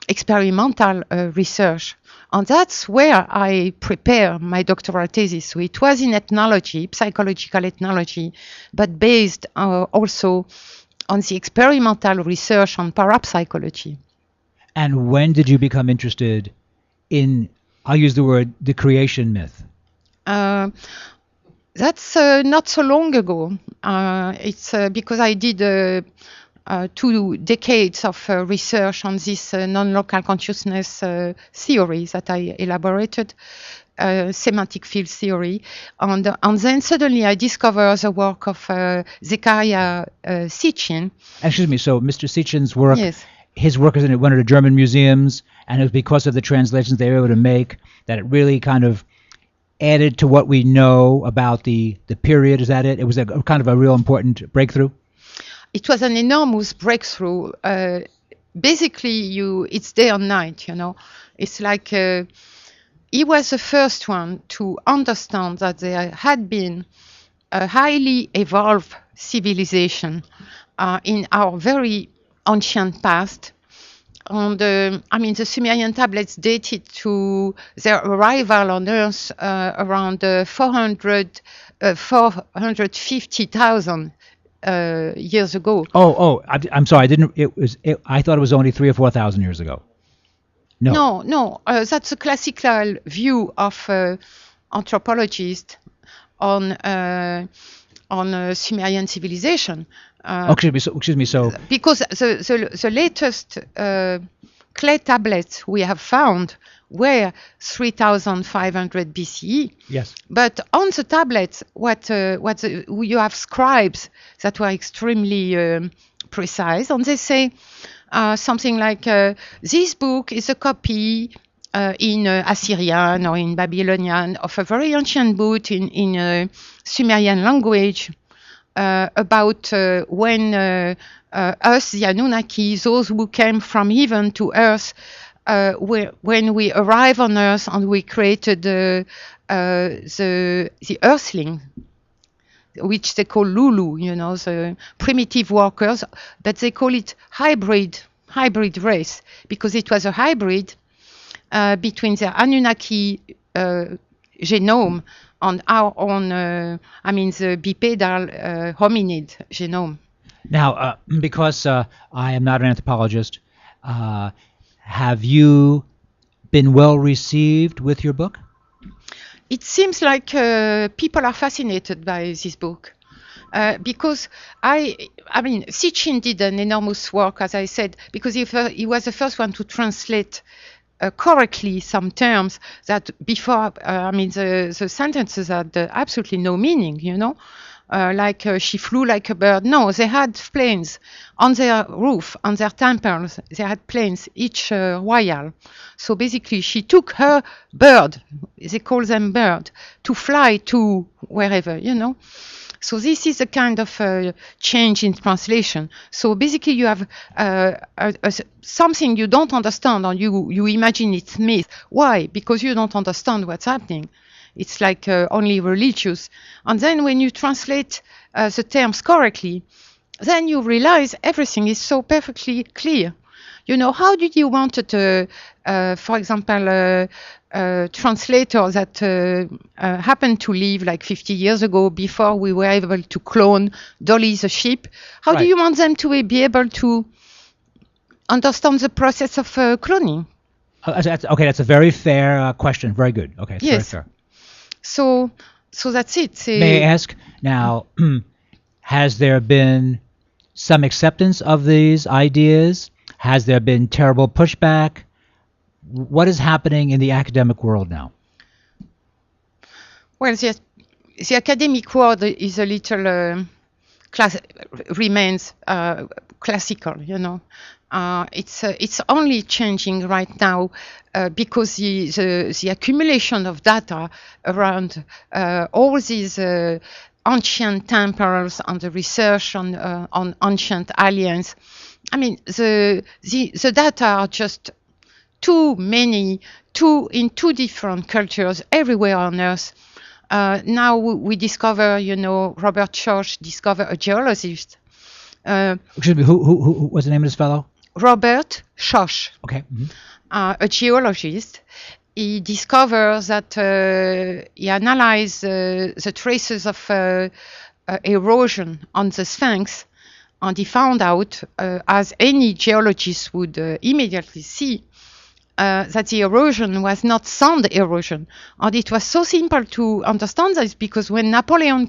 experimental research. And that's where I prepare my doctoral thesis. So it was in ethnology, psychological ethnology, but based also on the experimental research on parapsychology. And when did you become interested in, I'll use the word, the creation myth? That's not so long ago. It's because I did 2 decades of research on this non-local consciousness theory that I elaborated, semantic field theory. And then suddenly I discovered the work of Zecharia Sitchin. Excuse me, so Mr. Sitchin's work, yes. His work is in one of the German museums, and it was because of the translations they were able to make that it really kind of added to what we know about the period. Is that it? It was a kind of a real important breakthrough? It was an enormous breakthrough. Basically, it's day and night, It's like he was the first one to understand that there had been a highly evolved civilization in our very ancient past. And the Sumerian tablets dated to their arrival on Earth around 450,000 years ago. I'm sorry. I thought it was only 3,000 or 4,000 years ago. No. That's a classical view of anthropologists on Sumerian civilization. Excuse me. So because the latest clay tablets we have found were 3,500 BCE. Yes. But on the tablets, you have scribes that were extremely precise, and they say something like, this book is a copy in Assyrian or in Babylonian of a very ancient book in Sumerian language about when us, the Anunnaki, those who came from heaven to earth, when we arrived on earth and we created the earthling, which they call Lulu, the primitive workers, but they call it hybrid race, because it was a hybrid between the Anunnaki genome and our own, the bipedal hominid genome. Now, because I am not an anthropologist, have you been well received with your book? It seems like people are fascinated by this book. Because Sitchin did an enormous work, as I said, because he was the first one to translate correctly some terms that before, the sentences had absolutely no meaning, she flew like a bird. No, they had planes on their roof, on their temples. They had planes each while. So basically, she took her bird, they call them bird, to fly to wherever, you know. So this is a kind of change in translation. So basically you have something you don't understand and you imagine it's myth. Why? Because you don't understand what's happening. It's like only religious. And then when you translate the terms correctly, then you realize everything is so perfectly clear. You know, how did you want it, for example, translator that happened to live like 50 years ago before we were able to clone Dolly the sheep. How do you want them to be able to understand the process of cloning? That's a very fair question. Very good. Okay, it's yes. very fair. So that's it. May I ask now, has there been some acceptance of these ideas? Has there been terrible pushback? What is happening in the academic world now? Well, the academic world is a little remains classical, you know. It's only changing right now because the accumulation of data around all these ancient temples and the research on ancient aliens. I mean, the data are just too many, in two different cultures everywhere on Earth. Now we discover, you know, Robert Schoch discovered a geologist. Excuse me, who was the name of this fellow? Robert Schoch. Okay. Mm-hmm. A geologist. He discovered that he analyzed the traces of erosion on the Sphinx. And he found out, as any geologist would immediately see, that the erosion was not sand erosion. And it was so simple to understand this because when Napoleon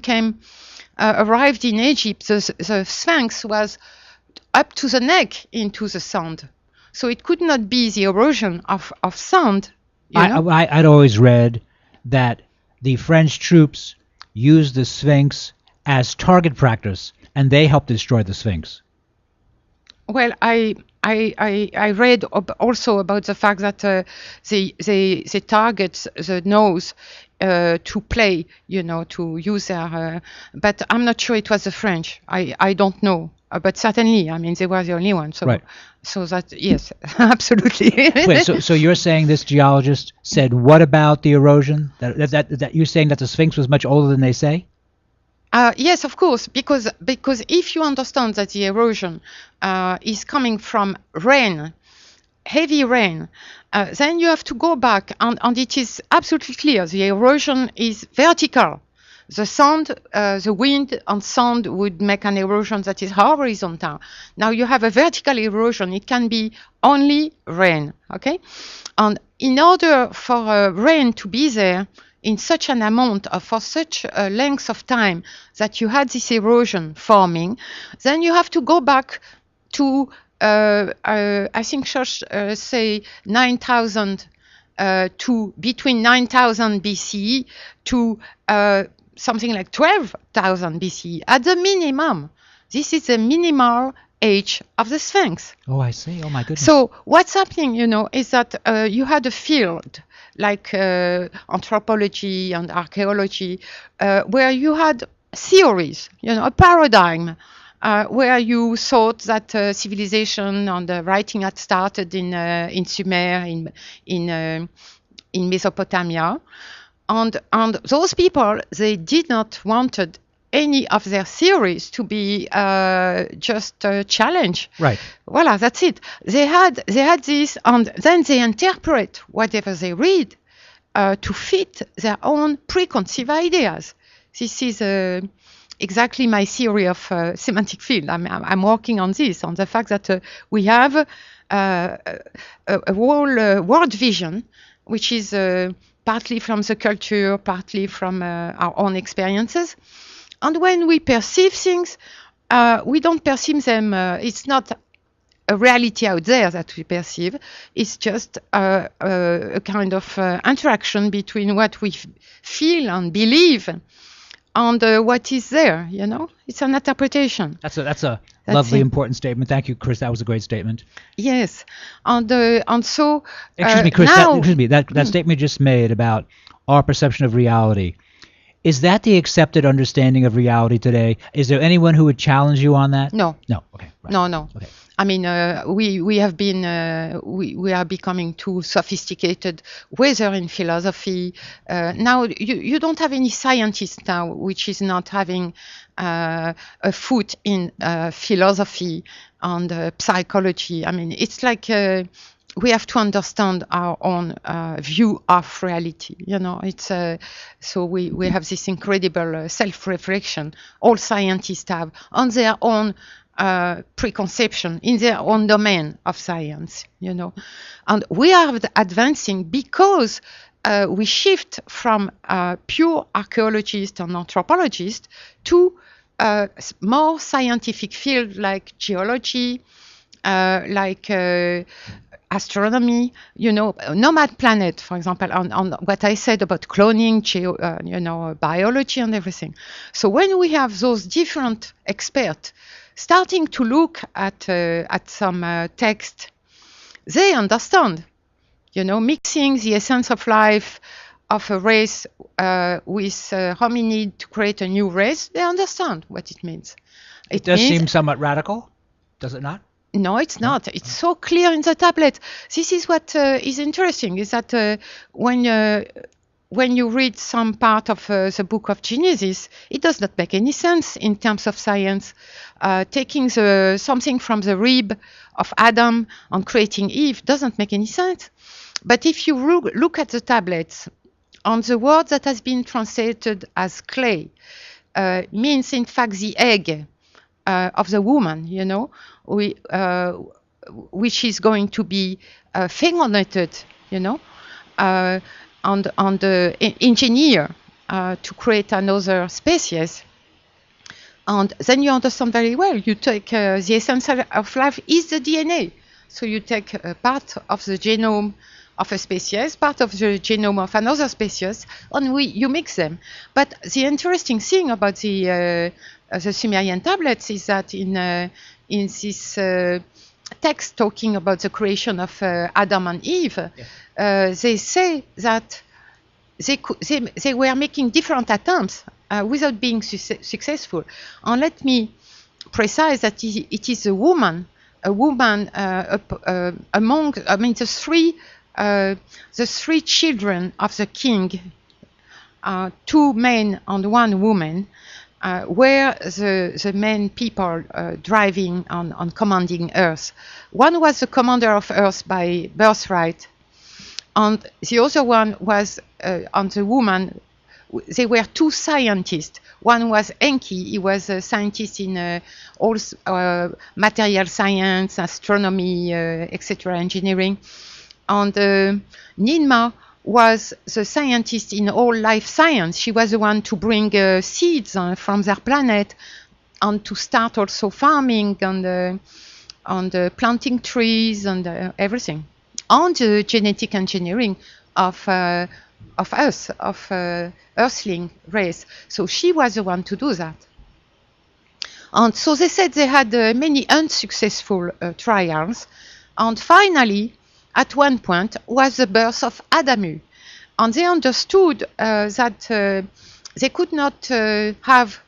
arrived in Egypt, the Sphinx was up to the neck into the sand. So it could not be the erosion of sand. I'd always read that the French troops used the Sphinx as target practice, and they helped destroy the Sphinx. Well, I read also about the fact that they target the nose to play, you know, to use their. But I'm not sure it was the French. I don't know. But certainly, I mean, they were the only one. So, right. So that yes, absolutely. Wait, so you're saying this geologist said what about the erosion? That you're saying that the Sphinx was much older than they say? Yes, of course, because if you understand that the erosion is coming from rain, heavy rain, then you have to go back, and it is absolutely clear the erosion is vertical. The sand, the wind and sand would make an erosion that is horizontal. Now you have a vertical erosion. It can be only rain, okay? And in order for rain to be there, in such an amount for such a length of time that you had this erosion forming, then you have to go back to, I think Schoch say 9,000 to between 9,000 BCE to something like 12,000 BCE at the minimum. This is the minimal age of the Sphinx. Oh, I see. Oh, my goodness. So what's happening, you know, is that you had a field like anthropology and archaeology, where you had theories, you know, a paradigm, where you thought that civilization and writing had started in Sumer, in Mesopotamia, and those people, they did not wanted any of their theories to be just a challenge. Right. Voila, that's it. They had this, and then they interpret whatever they read to fit their own preconceived ideas. This is exactly my theory of semantic field. I'm working on this, on the fact that we have a whole world vision, which is partly from the culture, partly from our own experiences. And when we perceive things, we don't perceive them. It's not a reality out there that we perceive. It's just a kind of interaction between what we feel and believe on what is there, you know. It's an interpretation. That's a lovely, important statement. Thank you, Chris. That was a great statement. Yes, and so excuse me, Chris. now, That statement you just made about our perception of reality. Is that the accepted understanding of reality today? Is there anyone who would challenge you on that? No. No. Okay. Right. No. Okay. I mean, we have been we are becoming too sophisticated, whether in philosophy. Now you don't have any scientist now which is not having a foot in philosophy and psychology. I mean, it's like we have to understand our own view of reality. You know, it's so we have this incredible self-reflection. All scientists have on their own preconception in their own domain of science, you know, and we are advancing because we shift from pure archaeologists and anthropologists to more scientific fields like geology, like astronomy, you know, nomad planet, for example, on what I said about cloning, you know, biology and everything. So when we have those different experts starting to look at some text, they understand, you know, mixing the essence of life of a race with hominid to create a new race. They understand what it means. It does seem somewhat radical, does it not? No, it's not. It's so clear in the tablet. This is what is interesting, is that when you read some part of the book of Genesis, it does not make any sense in terms of science. Taking something from the rib of Adam and creating Eve doesn't make any sense. But if you look at the tablets, on the word that has been translated as clay, means in fact the egg of the woman, you know, which is going to be fecundated, you know, and engineer to create another species. And then you understand very well. You take the essence of life is the DNA. So you take a part of the genome of a species, part of the genome of another species, and you mix them. But the interesting thing about the Sumerian tablets is that in this text talking about the creation of Adam and Eve, they say that they were making different attempts without being successful. And let me precise that it is a woman among, I mean, the three children of the king, 2 men and 1 woman, were the main people driving and commanding Earth. One was the commander of Earth by birthright, and the other one was, and the woman, they were 2 scientists. One was Enki, he was a scientist in all material science, astronomy, etc., engineering. And Ninma was the scientist in all life science. She was the one to bring seeds from their planet and to start also farming and planting trees and everything. And the genetic engineering of us, of Earthling race. So she was the one to do that. And so they said they had many unsuccessful trials. And finally, at one point, was the birth of Adamu. And they understood that they could not have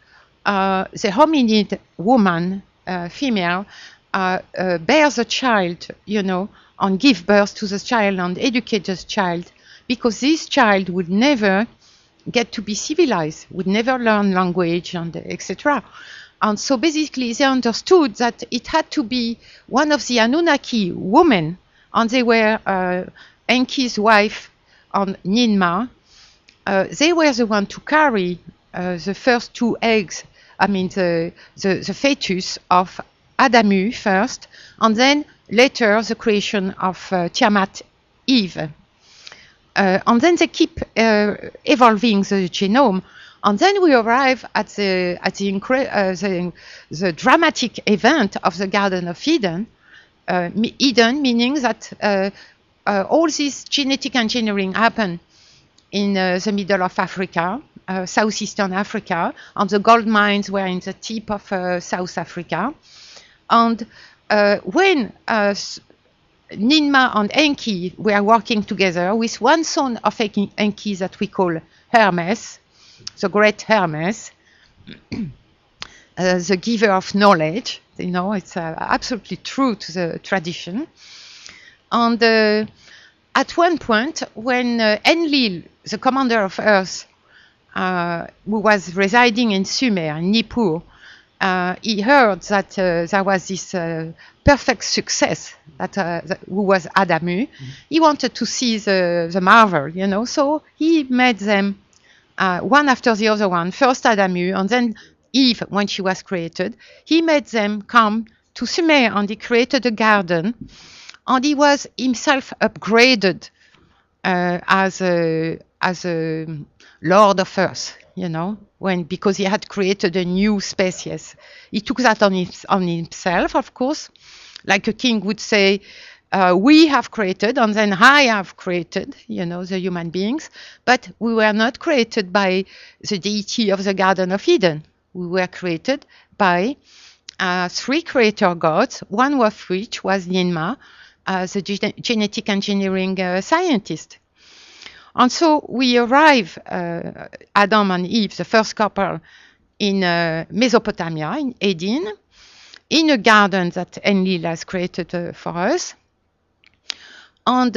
the hominid woman, female, bear the child, you know, and give birth to the child and educate the child, because this child would never get to be civilized, would never learn language and etc. And so basically they understood that it had to be one of the Anunnaki women, and they were Enki's wife and Ninma. They were the one to carry the first 2 eggs, I mean the fetus of Adamu first, and then later the creation of Tiamat Eve. And then they keep evolving the genome, and then we arrive at the dramatic event of the Garden of Eden. Eden meaning that all this genetic engineering happened in the middle of Africa, southeastern Africa, and the gold mines were in the tip of South Africa. And when Ninma and Enki were working together with one son of Enki that we call Hermes, the great Hermes, the giver of knowledge. You know, it's absolutely true to the tradition. And at one point, when Enlil, the commander of Earth, who was residing in Sumer, in Nippur, he heard that there was this perfect success who was Adamu. He wanted to see the marvel, you know, so he made them one after the other one. First Adamu, and then Eve, when she was created. He made them come to Sumer, and he created a garden, and he was himself upgraded as a Lord of Earth, you know, because he had created a new species. He took that on himself, of course, like a king would say, we have created, and then I have created, you know, the human beings, but we were not created by the deity of the Garden of Eden. We were created by three creator gods, one of which was Ninma, the genetic engineering scientist. And so we arrive, Adam and Eve, the first couple, in Mesopotamia, in Eden, in a garden that Enlil has created for us. And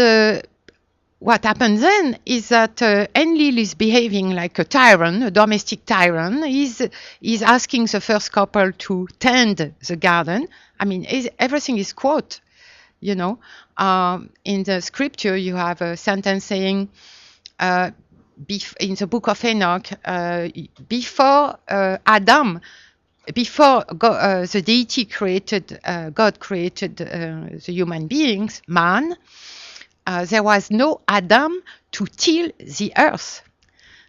what happens then is that Enlil is behaving like a tyrant, a domestic tyrant. He's asking the first couple to tend the garden. I mean, everything is quote, you know. In the scripture, you have a sentence saying, in the book of Enoch, before Adam, before God, the deity created, God created the human beings, man, there was no Adam to till the earth.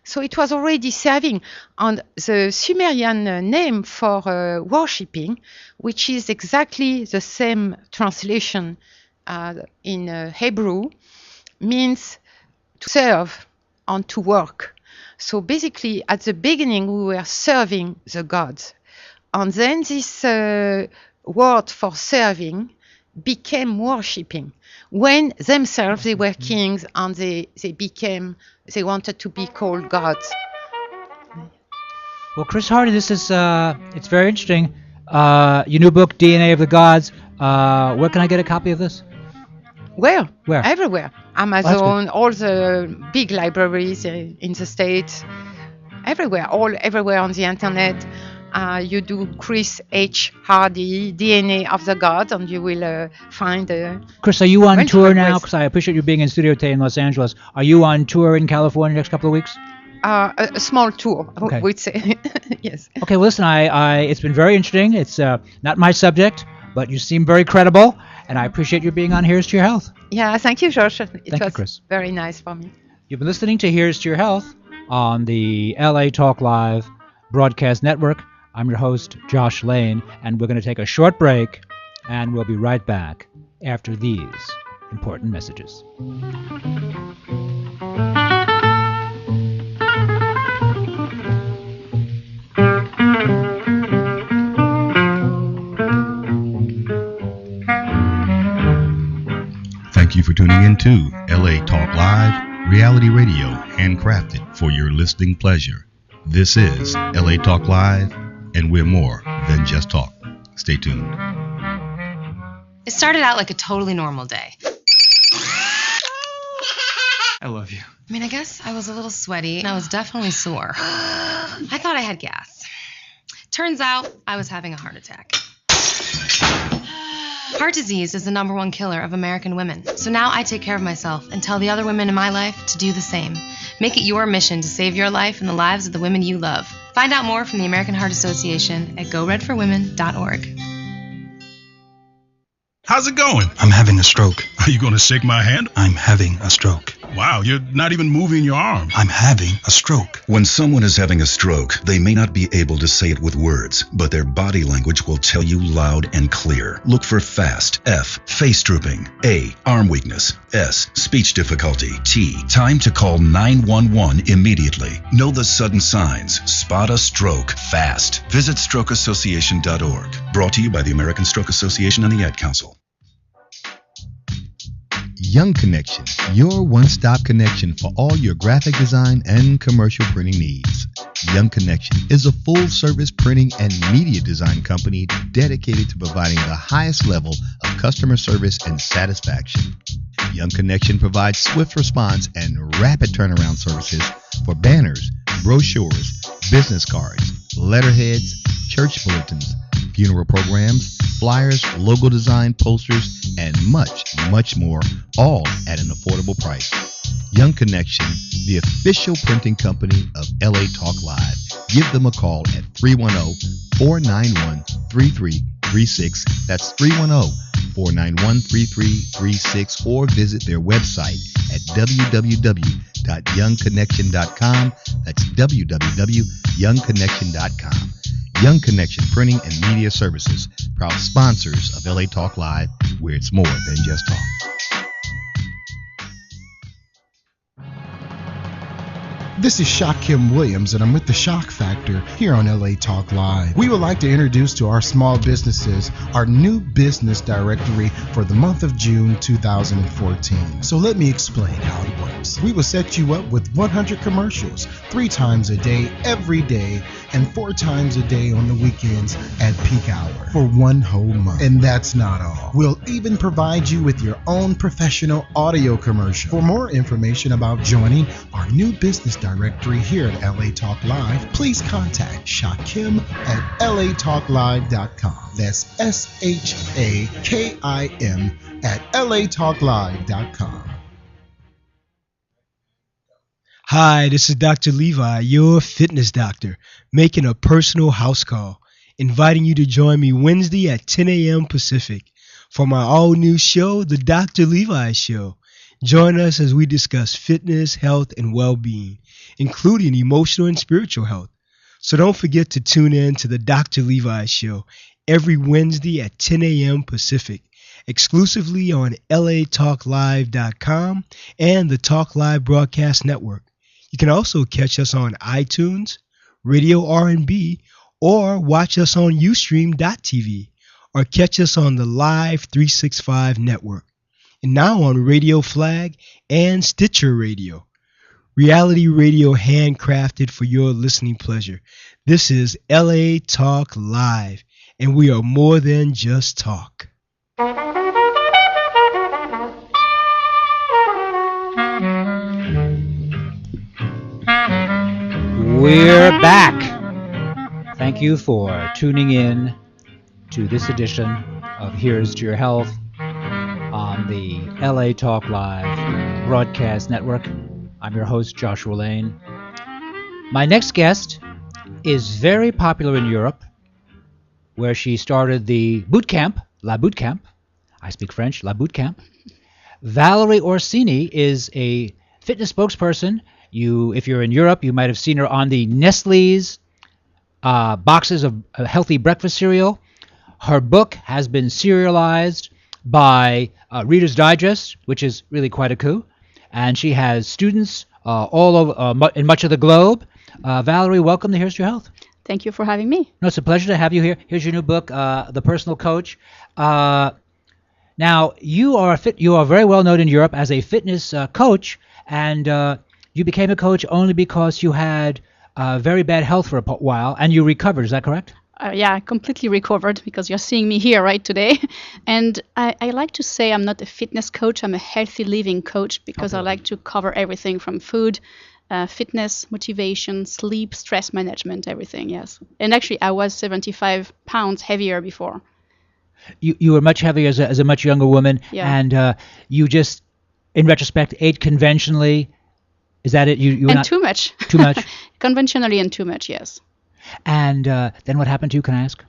So it was already serving. And the Sumerian name for worshipping, which is exactly the same translation in Hebrew, means to serve and to work. So basically, at the beginning, we were serving the gods. And then this word for serving became worshipping. When themselves they were kings and they wanted to be called gods. Well, Chris Hardy, this is it's very interesting. Your new book, DNA of the Gods. Where can I get a copy of this? Where? Where? Everywhere. Amazon, all the big libraries in the States. Everywhere, everywhere on the internet. You do Chris H. Hardy, DNA of the Gods, and you will find. Chris, are you on tour now? Because I appreciate you being in studio today in Los Angeles. Are you on tour in California next couple of weeks? A small tour, okay. We'd say. Yes. Okay, well, listen, it's been very interesting. It's not my subject, but you seem very credible, and I appreciate you being on Here's to Your Health. Yeah, thank you, Josh. It was was Chris. Very nice for me. You've been listening to Here's to Your Health on the LA Talk Live broadcast network. I'm your host, Josh Lane, and we're going to take a short break, and we'll be right back after these important messages. Thank you for tuning in to LA Talk Live, reality radio handcrafted for your listening pleasure. This is LA Talk Live, and we're more than just talk. Stay tuned. It started out like a totally normal day. I love you. I mean, I guess I was a little sweaty and I was definitely sore. I thought I had gas. Turns out I was having a heart attack. Heart disease is the #1 killer of American women. So now I take care of myself and tell the other women in my life to do the same. Make it your mission to save your life and the lives of the women you love. Find out more from the American Heart Association at goredforwomen.org. How's it going? I'm having a stroke. Are you going to shake my hand? I'm having a stroke. Wow, you're not even moving your arm. I'm having a stroke. When someone is having a stroke, they may not be able to say it with words, but their body language will tell you loud and clear. Look for FAST. F, face drooping. A, arm weakness. S, speech difficulty. T, time to call 911 immediately. Know the sudden signs. Spot a stroke fast. Visit strokeassociation.org. Brought to you by the American Stroke Association and the Ad Council. Young Connection, your one-stop connection for all your graphic design and commercial printing needs. Young Connection is a full-service printing and media design company dedicated to providing the highest level of customer service and satisfaction. Young Connection provides swift response and rapid turnaround services for banners, brochures, business cards, letterheads, church bulletins, funeral programs, flyers, logo design, posters, and much, much more, all at an affordable price. Young Connection, the official printing company of LA Talk Live. Give them a call at 310-491-3336. That's 310-491-3336, or visit their website at www.youngconnection.com. That's www.youngconnection.com. Young Connection Printing and Media Services, proud sponsors of LA Talk Live, where it's more than just talk. This is Shaquem Williams, and I'm with the Shock Factor here on LA Talk Live. We would like to introduce to our small businesses our new business directory for the month of June 2014. So let me explain how it works. We will set you up with 100 commercials, 3 times a day, every day, and 4 times a day on the weekends at peak hour for 1 whole month. And that's not all. We'll even provide you with your own professional audio commercial. For more information about joining our new business directory here at LA Talk Live, please contact Shaquem at latalklive.com. That's SHAKIM at latalklive.com. Hi, this is Dr. Levi, your fitness doctor, making a personal house call, inviting you to join me Wednesday at 10 a.m. Pacific for my all-new show, The Dr. Levi Show. Join us as we discuss fitness, health, and well-being, including emotional and spiritual health. So don't forget to tune in to The Dr. Levi Show every Wednesday at 10 a.m. Pacific, exclusively on latalklive.com and the Talk Live Broadcast Network. You can also catch us on iTunes, Radio R&B, or watch us on Ustream.tv, or catch us on the Live 365 network, and now on Radio Flag and Stitcher Radio. Reality radio handcrafted for your listening pleasure. This is LA Talk Live, and we are more than just talk. We're back. Thank you for tuning in to this edition of Here's to Your Health on the LA Talk Live Broadcast Network. I'm your host, Joshua Lane. My next guest is very popular in Europe, where she started the boot camp, La Boot Camp. I speak French, La Boot Camp. Valerie Orsini is a fitness spokesperson. If you're in Europe, you might have seen her on the Nestle's boxes of healthy breakfast cereal. Her book has been serialized by Reader's Digest, which is really quite a coup. And she has students all over in much of the globe. Valerie, welcome to Here's to Your Health. Thank you for having me. No, it's a pleasure to have you here. Here's your new book, The Personal Coach. Now, you are very well known in Europe as a fitness coach, and you became a coach only because you had very bad health for a while, and you recovered. Is that correct? Yeah, I completely recovered, because you're seeing me here right today. And I like to say I'm not a fitness coach, I'm a healthy living coach, because I like to cover everything from food, fitness, motivation, sleep, stress management, everything, yes. And actually, I was 75 pounds heavier before. You were much heavier as a much younger woman, yeah. And you just, in retrospect, ate conventionally. Is that it? You and too much. Too much? Conventionally and too much, yes. And then what happened to you, can I ask?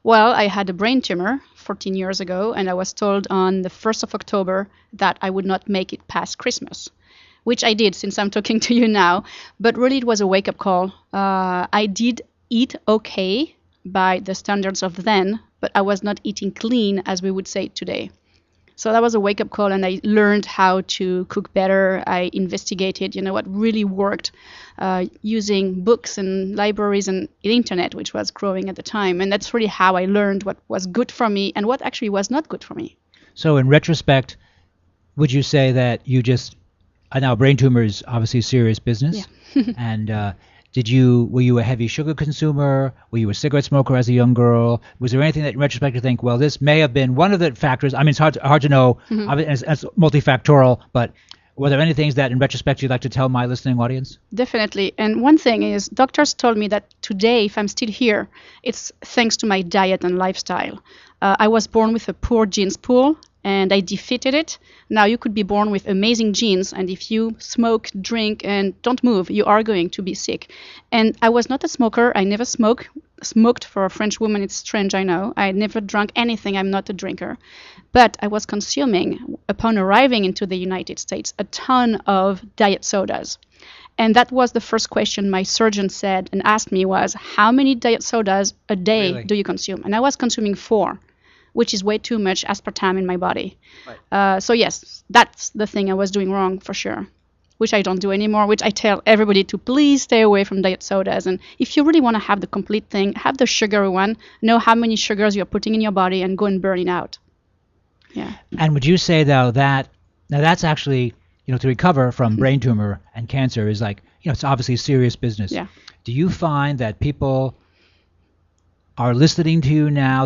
Well, I had a brain tumor 14 years ago, and I was told on the 1st of October that I would not make it past Christmas, which I did since I'm talking to you now. But really, it was a wake-up call. I did eat okay by the standards of then, but I was not eating clean, as we would say today. So that was a wake-up call, and I learned how to cook better. I investigated, what really worked, using books and libraries and the internet, which was growing at the time. And that's really how I learned what was good for me and what actually was not good for me. So in retrospect, would you say that you just now brain tumor is obviously serious business, Yeah. and were you a heavy sugar consumer? Were you a cigarette smoker as a young girl? Was there anything that in retrospect you think, well, this may have been one of the factors? I mean, it's hard to know. Mhm. I mean, it's multifactorial, but were there any things that in retrospect you'd like to tell my listening audience? Definitely. And one thing is, doctors told me that today, if I'm still here, it's thanks to my diet and lifestyle. I was born with a poor genes pool, and I defeated it. Now you could be born with amazing genes, and if you smoke, drink, and don't move, you are going to be sick. And I was not a smoker. I never smoked for a French woman. It's strange, I know. I never drank anything. I'm not a drinker. But I was consuming, upon arriving into the United States, a ton of diet sodas. And that was the first question my surgeon said and asked me was, how many diet sodas a day Really? do you consume? And I was consuming 4, which is way too much aspartame in my body. Right. So yes, that's the thing I was doing wrong for sure, which I don't do anymore, which I tell everybody to please stay away from diet sodas. And if you really want to have the complete thing, have the sugary one, know how many sugars you're putting in your body, and go and burn it out. Yeah. And would you say, though, that now that's actually, to recover from brain tumor and cancer is like, it's obviously serious business. Yeah. Do you find that people are listening to you now?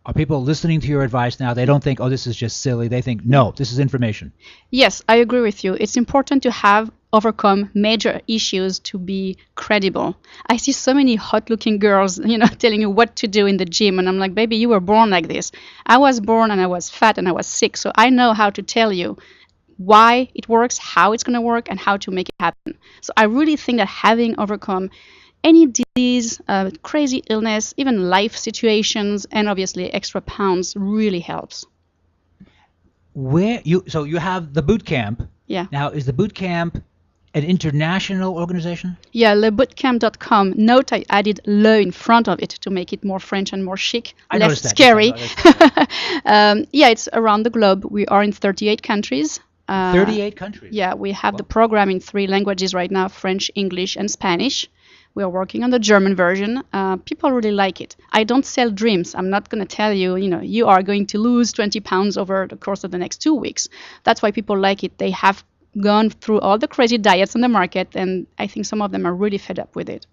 Are people listening to your advice now? They don't think, oh, this is just silly. They think, no, this is information. Yes, I agree with you. It's important to have overcome major issues to be credible. I see so many hot-looking girls, telling you what to do in the gym, and I'm like, baby, you were born like this. I was born and I was fat and I was sick, so I know how to tell you why it works, how it's going to work, and how to make it happen. So I really think that having overcome any disease, crazy illness, even life situations, and obviously extra pounds really helps. So you have the boot camp. Yeah. Now, is the boot camp an international organization? Yeah, lebootcamp.com. Note I added le in front of it to make it more French and more chic, less scary. Yeah, it's around the globe. We are in 38 countries. 38 countries? Yeah, we have the program in 3 languages right now, French, English, and Spanish. We are working on the German version. People really like it. I don't sell dreams. I'm not going to tell you, you are going to lose 20 pounds over the course of the next 2 weeks. That's why people like it. They have gone through all the crazy diets on the market, and I think some of them are really fed up with it.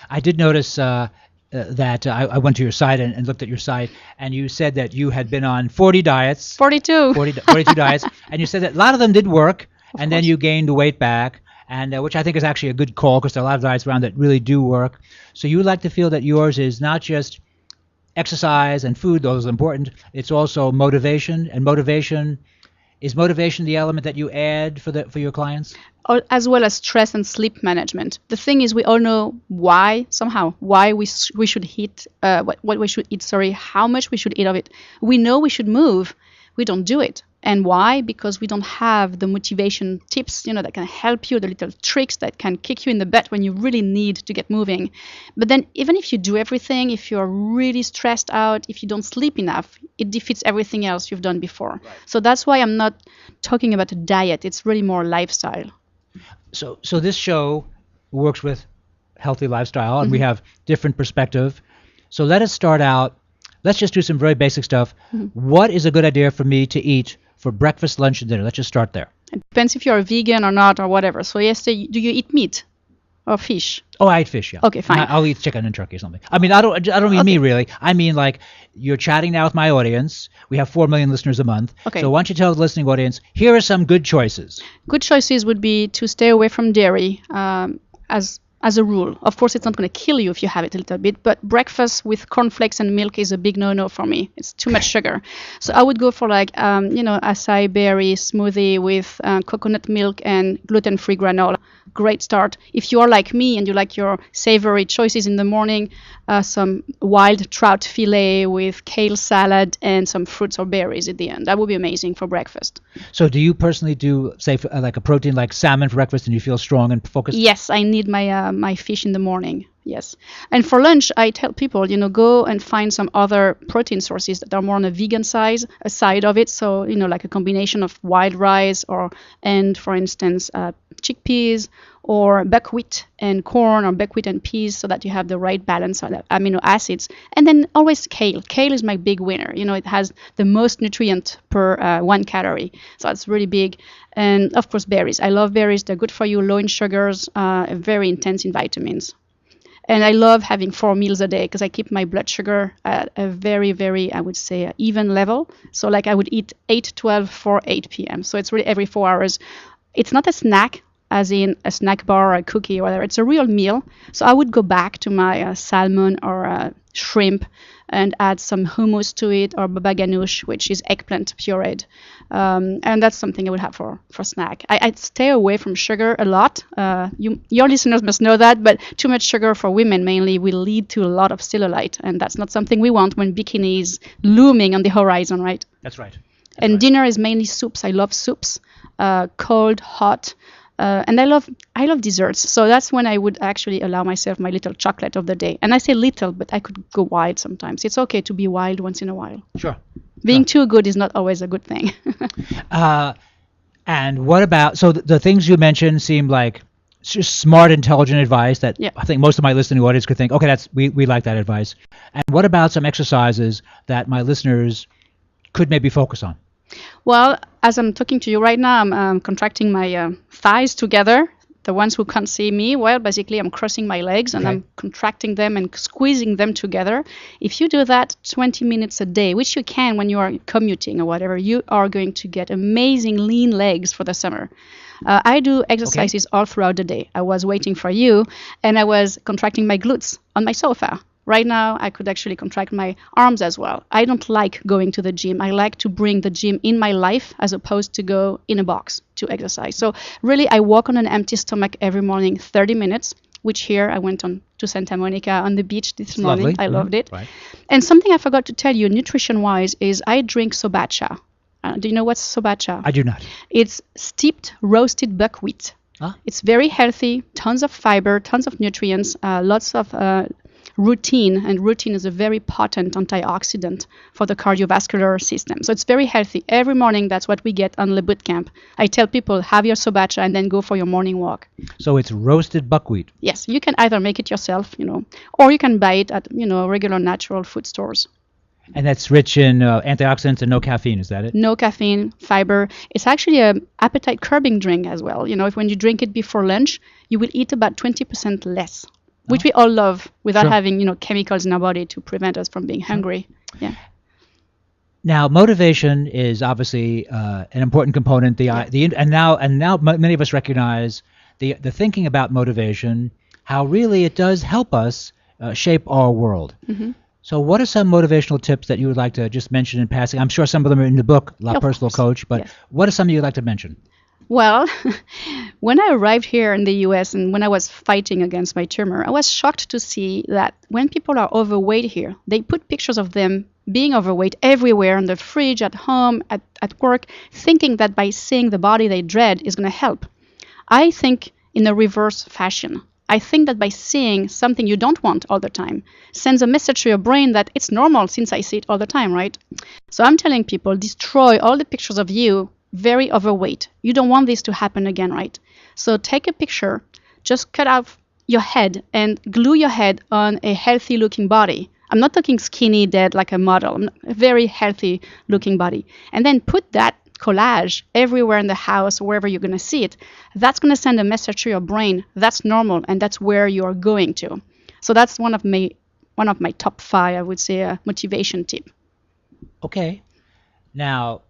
I did notice that I went to your site and looked at your site, and you said that you had been on 40 diets. 42. 42 diets. And you said that a lot of them did work, and then you gained the weight back. And which I think is actually a good call, because there are a lot of diets around that really do work. So you like to feel that yours is not just exercise and food, those are important. It's also motivation, and is motivation the element that you add for your clients? As well as stress and sleep management. The thing is, we all know why we should eat, what we should eat. How much we should eat of it. We know we should move. We don't do it. And why? Because we don't have the motivation tips, that can help you, the little tricks that can kick you in the butt when you really need to get moving. But then even if you do everything, if you're really stressed out, if you don't sleep enough, it defeats everything else you've done before. Right. So that's why I'm not talking about a diet. It's really more lifestyle. So this show works with healthy lifestyle, and we have different perspective. So let us start out. Let's just do some very basic stuff. What is a good idea for me to eat for breakfast, lunch, and dinner? Let's just start there. It depends if you're a vegan or not or whatever. So yesterday, do you eat meat or fish? Oh, I eat fish, yeah. Okay, fine. I'll eat chicken and turkey or something. I mean, I don't mean me really. I mean, like, you're chatting now with my audience. We have 4 million listeners a month. Okay. So why don't you tell the listening audience, here are some good choices. Good choices would be to stay away from dairy. As as a rule. Of course, it's not going to kill you if you have it a little bit, but breakfast with cornflakes and milk is a big no-no for me. It's too much sugar. So I would go for like, acai berry smoothie with coconut milk and gluten-free granola. Great start. If you are like me and you like your savory choices in the morning, some wild trout fillet with kale salad and some fruits or berries at the end. That would be amazing for breakfast. So do you personally do, say, like a protein like salmon for breakfast and you feel strong and focused? Yes, I need my fish in the morning. Yes. And for lunch, I tell people, go and find some other protein sources that are more on a vegan side of it. So, like a combination of wild rice and for instance, chickpeas or buckwheat and corn or buckwheat and peas so that you have the right balance of amino acids. And then always kale. Kale is my big winner. It has the most nutrient per 1 calorie. So it's really big. And of course, berries. I love berries. They're good for you, low in sugars, very intense in vitamins. And I love having 4 meals a day because I keep my blood sugar at a very, very, I would say, even level. So like I would eat 8, 12, 4, 8 p.m. So it's really every 4 hours. It's not a snack, as in a snack bar or a cookie or whatever. It's a real meal. So I would go back to my salmon or shrimp and add some hummus to it or baba ganoush, which is eggplant pureed. And that's something I would have for snack. I'd stay away from sugar a lot. Your listeners must know that, but too much sugar for women mainly will lead to a lot of cellulite. And that's not something we want when bikini is looming on the horizon, right? That's right. And dinner is mainly soups. I love soups, cold, hot. And I love desserts. So that's when I would actually allow myself my little chocolate of the day. And I say little, but I could go wild sometimes. It's okay to be wild once in a while. Sure. Being too good is not always a good thing. And what about, so the things you mentioned seem like just smart, intelligent advice that I think most of my listening audience could think, okay, we like that advice. And what about some exercises that my listeners could maybe focus on? Well, as I'm talking to you right now, I'm contracting my thighs together. The ones who can't see me, well, basically I'm crossing my legs and I'm contracting them and squeezing them together. If you do that 20 minutes a day, which you can when you are commuting or whatever, you are going to get amazing lean legs for the summer. I do exercises all throughout the day. I was waiting for you and I was contracting my glutes on my sofa. Right now, I could actually contract my arms as well. I don't like going to the gym. I like to bring the gym in my life as opposed to go in a box to exercise. So really, I walk on an empty stomach every morning, 30 minutes, which here I went on to Santa Monica on the beach this morning. Lovely. I loved it. Right. And something I forgot to tell you, nutrition-wise, is I drink sobacha. Do you know what's sobacha? I do not. It's steeped roasted buckwheat. It's very healthy, tons of fiber, tons of nutrients, lots of rutin, and rutin is a very potent antioxidant for the cardiovascular system. So it's very healthy. Every morning, that's what we get on Le Boot Camp. I tell people, have your sobacha and then go for your morning walk. So it's roasted buckwheat. Yes, you can either make it yourself, or you can buy it at, regular natural food stores. And that's rich in antioxidants and no caffeine, is that it? No caffeine, fiber. It's actually an appetite curbing drink as well. If when you drink it before lunch, you will eat about 20% less. Which we all love without having, chemicals in our body to prevent us from being hungry. Yeah. Now, motivation is obviously an important component. And now many of us recognize the thinking about motivation, how really it does help us shape our world. Mm-hmm. So what are some motivational tips that you would like to just mention in passing? I'm sure some of them are in the book, La Personal Coach, but what are some you'd like to mention? Well, when I arrived here in the US and when I was fighting against my tumor, I was shocked to see that when people are overweight here, they put pictures of them being overweight everywhere, on the fridge, at home, at work, thinking that by seeing the body they dread is going to help. I think in a reverse fashion. I think that by seeing something you don't want all the time sends a message to your brain that it's normal since I see it all the time, right? So I'm telling people, destroy all the pictures of you very overweight. You don't want this to happen again, right? So take a picture, just cut off your head and glue your head on a healthy looking body. I'm not talking skinny, dead like a model, a very healthy looking body. And then put that collage everywhere in the house, wherever you're going to see it. That's going to send a message to your brain. That's normal, and that's where you're going to. So that's one of my top 5, I would say, motivation tip. Okay. Now,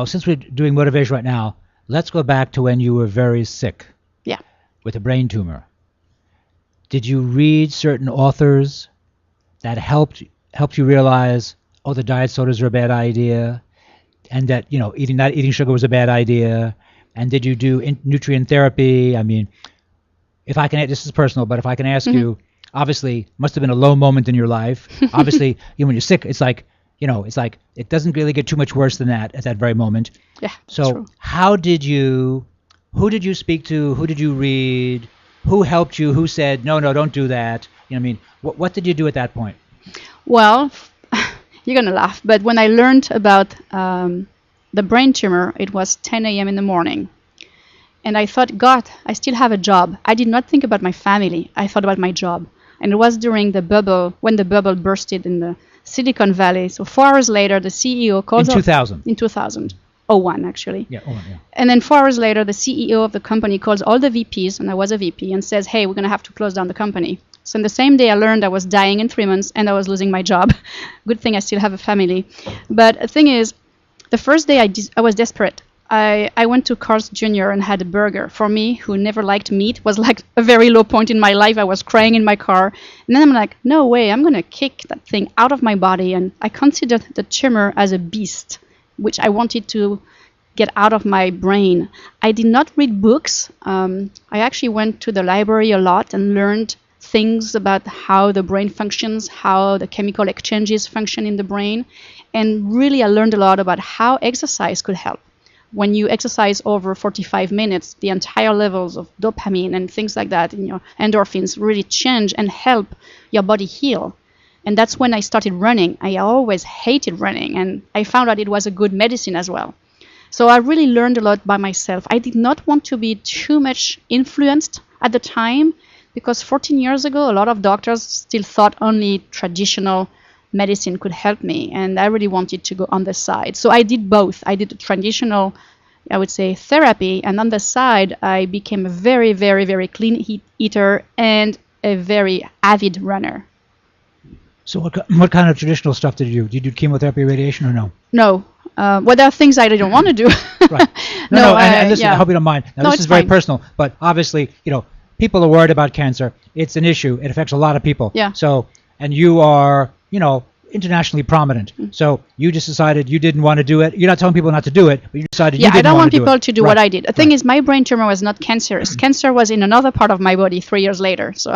since we're doing motivation right now, let's go back to when you were very sick. Yeah. With a brain tumor. did you read certain authors that helped you realize, oh, the diet sodas are a bad idea, and that not eating sugar was a bad idea? And did you do nutrient therapy? I mean, if I can, this is personal, but if I can ask you, obviously, must have been a low moment in your life. Obviously, when you're sick, it's like it doesn't really get too much worse than that at that very moment. Yeah. So true. who did you speak to? Who did you read? Who helped you? Who said, no, don't do that? What did you do at that point? Well, you're going to laugh, but when I learned about the brain tumor, it was 10 a.m. in the morning. And I thought, God, I still have a job. I did not think about my family. I thought about my job. And it was during the bubble, when the bubble bursted in the Silicon Valley. So 4 hours later, the CEO called in 2000. In 2001, actually. Yeah, 01, yeah. And then 4 hours later, the CEO of the company calls all the VPs, and I was a VP, and says, hey, we're going to have to close down the company. So in the same day, I learned I was dying in 3 months, and I was losing my job. Good thing I still have a family. But the thing is, the first day I was desperate. I went to Carl's Jr. and had a burger. For me, who never liked meat, was like a very low point in my life. I was crying in my car. And then I'm like, no way, I'm going to kick that thing out of my body. And I considered the tumor as a beast, which I wanted to get out of my brain. I did not read books. I actually went to the library a lot and learned things about how the brain functions, how the chemical exchanges function in the brain. And really, I learned a lot about how exercise could help. When you exercise over 45 minutes, the entire levels of dopamine and things like that in your endorphins really change and help your body heal. And that's when I started running. I always hated running, and I found out it was a good medicine as well. So I really learned a lot by myself. I did not want to be too much influenced at the time, because 14 years ago, a lot of doctors still thought only traditional medicine could help me, and I really wanted to go on the side. So I did both. I did the traditional, I would say, therapy, and on the side, I became a very, very, very clean eater and a very avid runner. So what kind of traditional stuff did you do? Did you do chemotherapy, radiation, or no? No. Well, there are things I didn't want to do. Right. No, and listen, yeah. I hope you don't mind. Now, No, this it's is very fine. personal, but obviously, people are worried about cancer. It's an issue. It affects a lot of people. Yeah. So, and you are, internationally prominent. So you just decided you didn't want to do it. You're not telling people not to do it, but you decided you Yeah, didn't I don't want to do people it. to do what I did. The thing is, my brain tumor was not cancerous. Cancer was in another part of my body 3 years later. So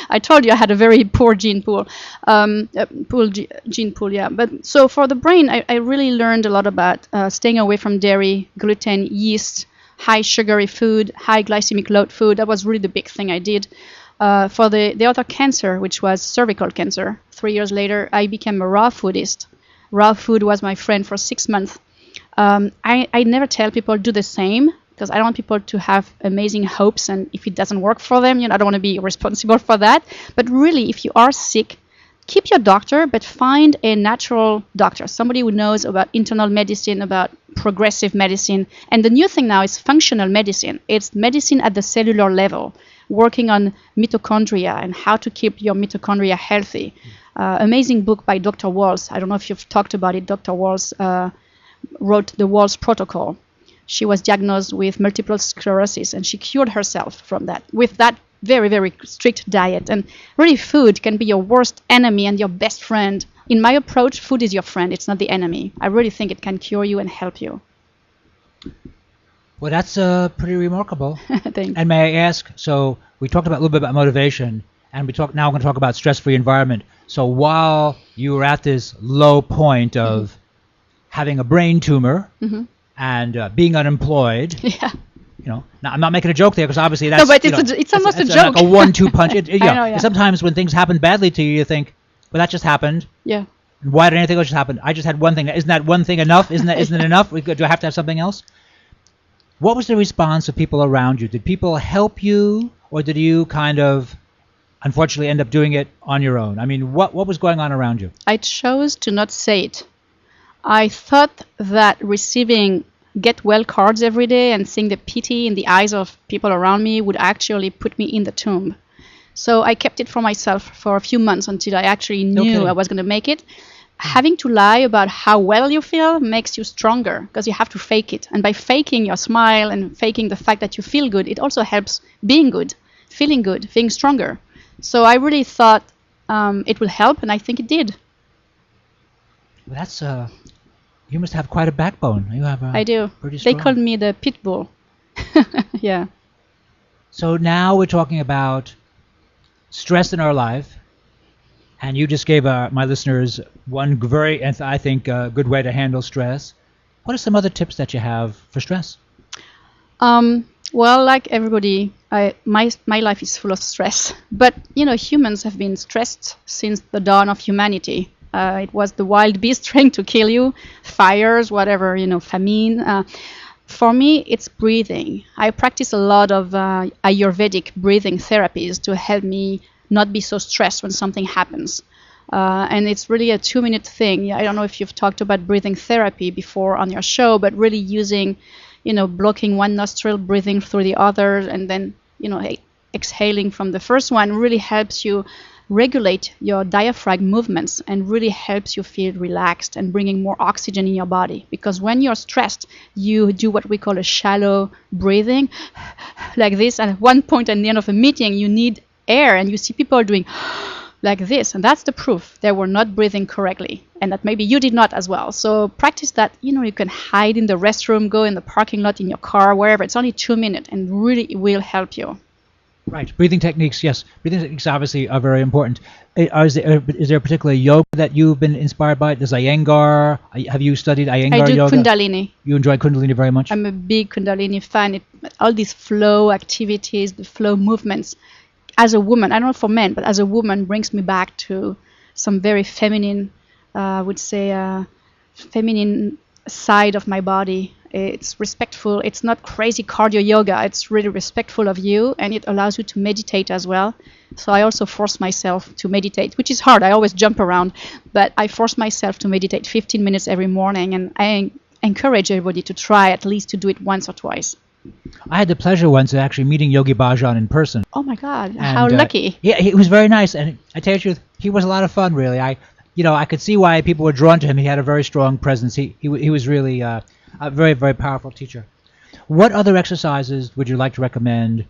I told you I had a very poor gene pool. Gene pool, yeah. But so for the brain, I really learned a lot about staying away from dairy, gluten, yeast, high sugary food, high glycemic load food. That was really the big thing I did. For the other cancer, which was cervical cancer, 3 years later, I became a raw foodist. Raw food was my friend for 6 months. I never tell people do the same, because I don't want people to have amazing hopes, and if it doesn't work for them, I don't want to be responsible for that. But really, if you are sick, keep your doctor, but find a natural doctor, somebody who knows about internal medicine, about progressive medicine. And the new thing now is functional medicine. It's medicine at the cellular level, working on mitochondria and how to keep your mitochondria healthy. Amazing book by Dr. Walls. I don't know if you've talked about it. Dr. Walls wrote the Walls Protocol. She was diagnosed with multiple sclerosis, and she cured herself from that with that very, very strict diet. And really, food can be your worst enemy and your best friend. In my approach, food is your friend. It's not the enemy. I really think it can cure you and help you. Well, that's pretty remarkable. Thanks. And may I ask, so we talked about a little bit about motivation, and now we're going to talk about stress-free environment. So while you were at this low point of having a brain tumor and being unemployed, Yeah. now I'm not making a joke there, because obviously that's No, but it's almost a joke. like a 1-2 punch. I know, yeah. Sometimes when things happen badly to you, you think, well, that just happened. Yeah. Why did anything else just happen? I just had one thing. Isn't that one thing enough? Isn't it enough? Do I have to have something else? What was the response of people around you? Did people help you, or did you kind of, unfortunately, end up doing it on your own? I mean, what was going on around you? I chose to not say it. I thought that receiving get well cards every day and seeing the pity in the eyes of people around me would actually put me in the tomb. So I kept it for myself for a few months until I actually knew I was going to make it. Having to lie about how well you feel makes you stronger, because you have to fake it. And by faking your smile and faking the fact that you feel good, it also helps being good, feeling stronger. So I really thought it will help, and I think it did. Well, that's you must have quite a backbone. You have I do. Pretty They strong. called me the pit bull. Yeah. So now we're talking about stress in our life, and you just gave my listeners one very, I think, good way to handle stress. What are some other tips that you have for stress? Well, like everybody, my life is full of stress. But humans have been stressed since the dawn of humanity. It was the wild beast trying to kill you, fires, whatever, famine. For me, it's breathing. I practice a lot of Ayurvedic breathing therapies to help me not be so stressed when something happens. And it's really a 2-minute thing. I don't know if you've talked about breathing therapy before on your show, but really using, blocking one nostril, breathing through the other, and then, exhaling from the first one really helps you regulate your diaphragm movements and really helps you feel relaxed and bringing more oxygen in your body. Because when you're stressed, you do what we call a shallow breathing, like this. And at one point at the end of a meeting, you need air, and you see people doing like this, and that's the proof they were not breathing correctly, and that maybe you did not as well. So practice that. You can hide in the restroom, go in the parking lot, in your car, wherever. It's only 2 minutes, and really it will help you. Right. Breathing techniques, yes. Breathing techniques obviously are very important. Is there a particular yoga that you've been inspired by? Does Iyengar? Have you studied Iyengar I do yoga? Kundalini. You enjoy Kundalini very much? I'm a big Kundalini fan. All these flow activities, the flow movements. As a woman, I don't know for men, but as a woman, brings me back to some very feminine, I would say, feminine side of my body. It's respectful. It's not crazy cardio yoga. It's really respectful of you, and it allows you to meditate as well. So I also force myself to meditate, which is hard. I always jump around, but I force myself to meditate 15 minutes every morning, and I encourage everybody to try at least to do it once or twice. I had the pleasure once of actually meeting Yogi Bhajan in person. Oh my God, how lucky. Yeah, he was very nice, and I tell you the truth, he was a lot of fun, really. I could see why people were drawn to him. He had a very strong presence. He was really a very, very powerful teacher. What other exercises would you like to recommend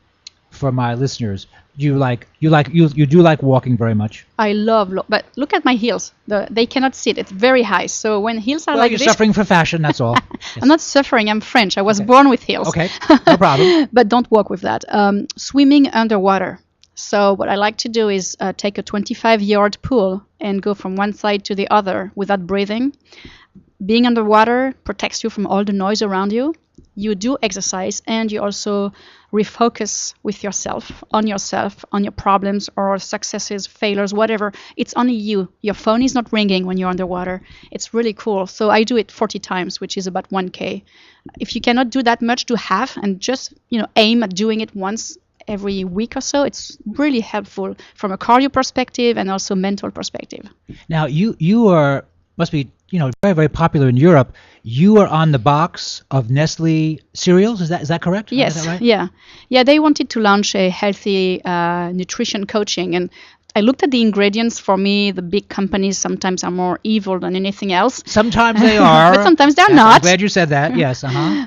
for my listeners? You do like walking very much. I love, but look at my heels. They cannot sit. It's very high. So when heels are like you're this, suffering for fashion. That's all. Yes. I'm not suffering. I'm French. I was born with heels. Okay, no problem. But don't walk with that. Swimming underwater. So what I like to do is take a 25-yard pool and go from one side to the other without breathing. Being underwater protects you from all the noise around you. You do exercise, and you also refocus with yourself, on your problems or successes, failures, whatever. It's only you. Your phone is not ringing when you're underwater. It's really cool. So I do it 40 times, which is about 1K. If you cannot do that much, do half and just aim at doing it once every week or so. It's really helpful from a cardio perspective and also mental perspective. Now you must be very, very popular in Europe. You are on the box of Nestle cereals. Is that correct? Yes. Is that right? Yeah. They wanted to launch a healthy nutrition coaching, and I looked at the ingredients. For me, the big companies sometimes are more evil than anything else. Sometimes they are, but sometimes they're not. I'm glad you said that. Yes.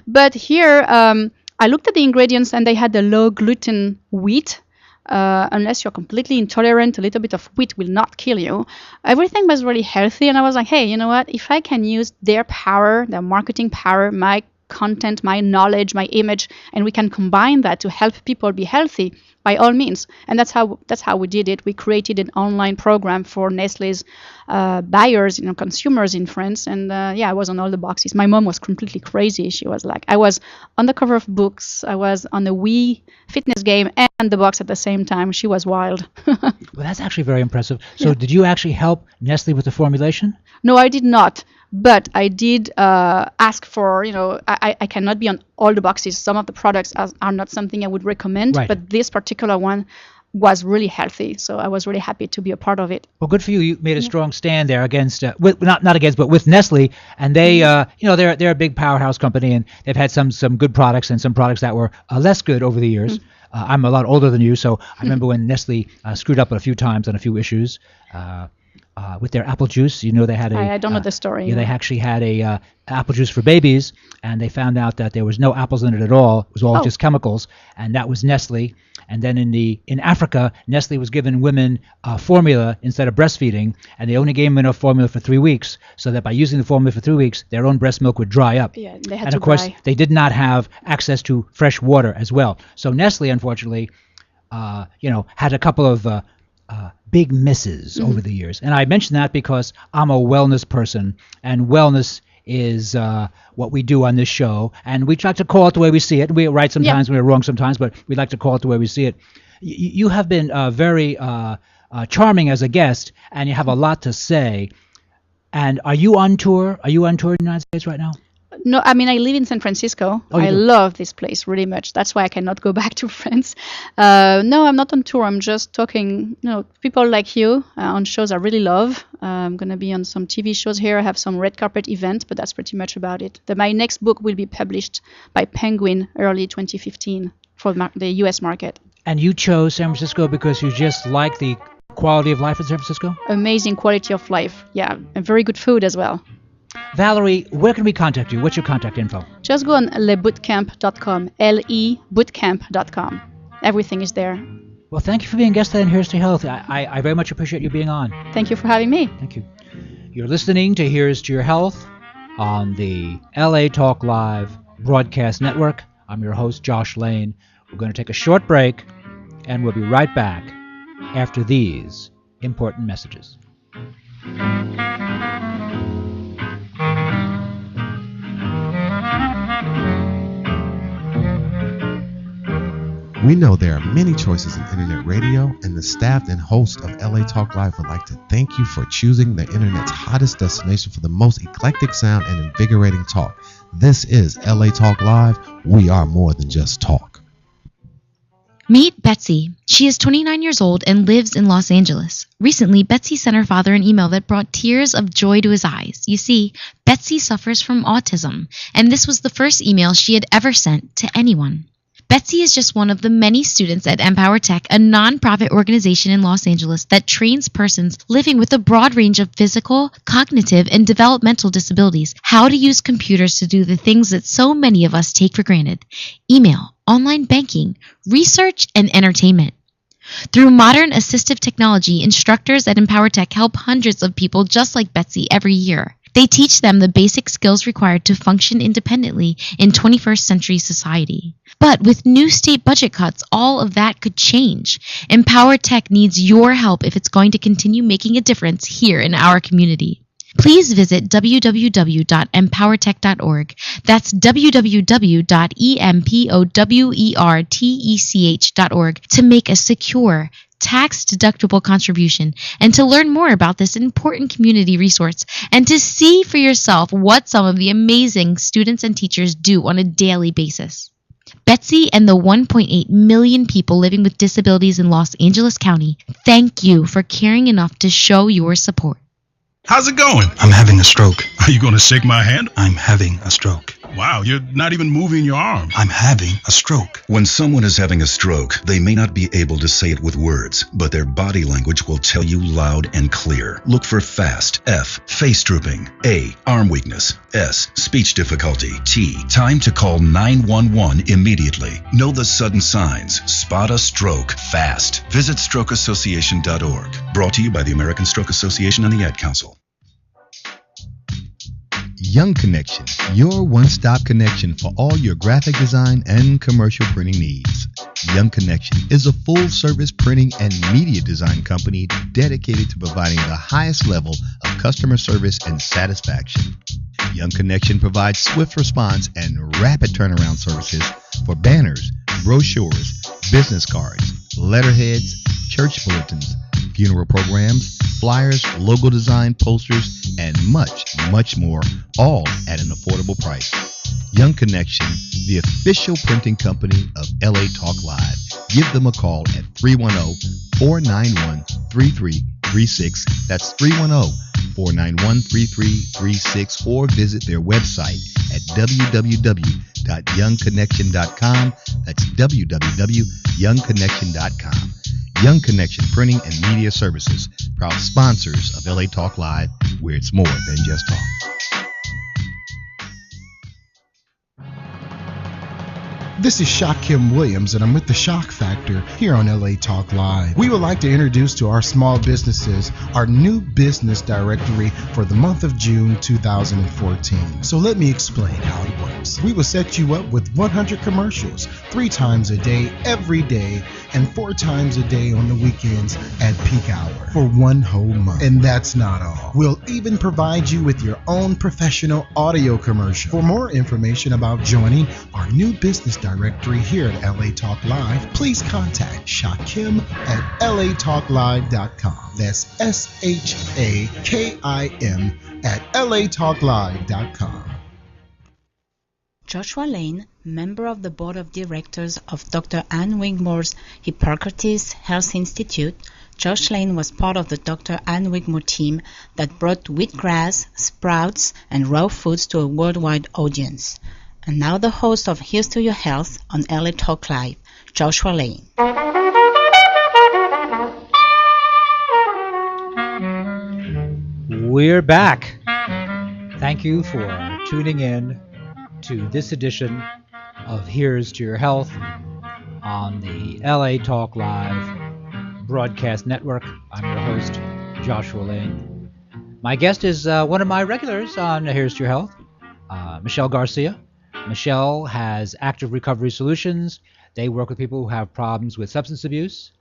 But here, I looked at the ingredients, and they had the low gluten wheat. Unless you're completely intolerant, a little bit of wheat will not kill you. Everything was really healthy, and I was like, hey, you know what? If I can use their power, their marketing power, my content, my knowledge, my image, and we can combine that to help people be healthy, by all means. And that's how we did it. We created an online program for Nestle's buyers, consumers in France. And I was on all the boxes. My mom was completely crazy. She was like, I was on the cover of books. I was on the Wii fitness game and the box at the same time. She was wild. Well, that's actually very impressive. So did you actually help Nestle with the formulation? No, I did not. But I did ask for, I cannot be on all the boxes. Some of the products are not something I would recommend, right. But this particular one was really healthy. So I was really happy to be a part of it. Well, good for you. You made a strong stand there against, not against, but with Nestle. And they, they're a big powerhouse company, and they've had some good products and some products that were less good over the years. I'm a lot older than you, so I remember when Nestle screwed up a few times on a few issues. with their apple juice. You know, they had I don't know the story. Yeah, they actually had a apple juice for babies, and they found out that there was no apples in it at all. It was all just chemicals, and that was Nestle. And then in Africa, Nestle was giving women formula instead of breastfeeding, and they only gave them enough formula for 3 weeks, so that by using the formula for 3 weeks, their own breast milk would dry up. Yeah, they had and to of course, dry. they did not have access to fresh water as well. So Nestle, unfortunately, had a couple of big misses over the years. And I mention that because I'm a wellness person, and wellness is what we do on this show. And we try to call it the way we see it. We're right sometimes, we're wrong sometimes, but we like to call it the way we see it. You have been very charming as a guest, and you have a lot to say. And are you on tour? Are you on tour in the United States right now? No, I mean, I live in San Francisco. I love this place really much. That's why I cannot go back to France. No, I'm not on tour. I'm just talking, people like you on shows I really love. I'm going to be on some TV shows here. I have some red carpet events, but that's pretty much about it. My next book will be published by Penguin early 2015 for the U.S. market. And you chose San Francisco because you just like the quality of life in San Francisco? Amazing quality of life. Yeah, and very good food as well. Valerie, where can we contact you? What's your contact info? Just go on lebootcamp.com, lebootcamp.com. Everything is there. Well, thank you for being a guest on Here's to Health. I very much appreciate you being on. Thank you for having me. Thank you. You're listening to Here's to Your Health on the LA Talk Live broadcast network. I'm your host, Josh Lane. We're going to take a short break, and we'll be right back after these important messages. We know there are many choices in internet radio, and the staff and host of LA Talk Live would like to thank you for choosing the internet's hottest destination for the most eclectic sound and invigorating talk. This is LA Talk Live. We are more than just talk. Meet Betsy. She is 29 years old and lives in Los Angeles. Recently, Betsy sent her father an email that brought tears of joy to his eyes. You see, Betsy suffers from autism, and this was the first email she had ever sent to anyone. Betsy is just one of the many students at Empower Tech, a nonprofit organization in Los Angeles that trains persons living with a broad range of physical, cognitive, and developmental disabilities how to use computers to do the things that so many of us take for granted: email, online banking, research, and entertainment. Through modern assistive technology, instructors at Empower Tech help hundreds of people just like Betsy every year. They teach them the basic skills required to function independently in 21st century society. But with new state budget cuts, all of that could change. Empower Tech needs your help if it's going to continue making a difference here in our community. Please visit www.empowertech.org. That's www.empowertech.org to make a secure, tax-deductible contribution, and to learn more about this important community resource, and to see for yourself what some of the amazing students and teachers do on a daily basis. Betsy and the 1.8 million people living with disabilities in Los Angeles County, thank you for caring enough to show your support. How's it going? I'm having a stroke. Are you going to shake my hand? I'm having a stroke. Wow, you're not even moving your arm. I'm having a stroke. When someone is having a stroke, they may not be able to say it with words, but their body language will tell you loud and clear. Look for FAST. F, face drooping. A, arm weakness. S, speech difficulty. T, time to call 911 immediately. Know the sudden signs. Spot a stroke fast. Visit strokeassociation.org. Brought to you by the American Stroke Association and the Ad Council. Young Connection, your one-stop connection for all your graphic design and commercial printing needs. Young Connection is a full-service printing and media design company dedicated to providing the highest level of customer service and satisfaction. Young Connection provides swift response and rapid turnaround services for banners, brochures, business cards, letterheads, church bulletins, funeral programs, flyers, logo design, posters, and much, much more, all at an affordable price. Young Connection, the official printing company of LA Talk Live. Give them a call at 310-491-3336. That's 310-491-3336, or visit their website at www.youngconnection.com. That's www.youngconnection.com. Young Connection Printing and Media Services, proud sponsors of LA Talk Live, where it's more than just talk. This is Shaquem Williams, and I'm with the Shock Factor here on LA Talk Live. We would like to introduce to our small businesses our new business directory for the month of June 2014. So let me explain how it works. We will set you up with 100 commercials, 3 times a day, every day, and 4 times a day on the weekends at peak hour for 1 whole month. And that's not all. We'll even provide you with your own professional audio commercial. For more information about joining our new business directory here at LA Talk Live, please contact Shakim at latalklive.com. That's SHAKIM at latalklive.com. Joshua Lane, member of the board of directors of Dr. Ann Wigmore's Hippocrates Health Institute, Josh Lane was part of the Dr. Ann Wigmore team that brought wheatgrass, sprouts, and raw foods to a worldwide audience. And now the host of Here's to Your Health on LA Talk Live, Joshua Lane. We're back. Thank you for tuning in to this edition of Here's to Your Health on the LA Talk Live broadcast network. I'm your host, Joshua Lane. My guest is one of my regulars on Here's to Your Health, Michelle Garcia. Michelle has Active Recovery Solutions. They work with people who have problems with substance abuse.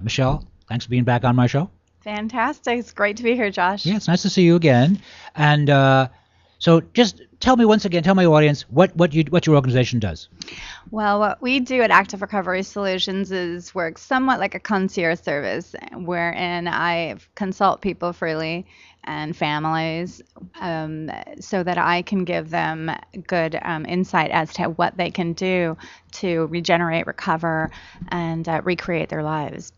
Michelle, thanks for being back on my show. Fantastic. It's great to be here, Josh. Yeah, it's nice to see you again. And so just tell me once again, tell my audience what your organization does. Well, what we do at Active Recovery Solutions is work somewhat like a concierge service, wherein I consult people freely and families so that I can give them good insight as to what they can do to regenerate, recover, and recreate their lives.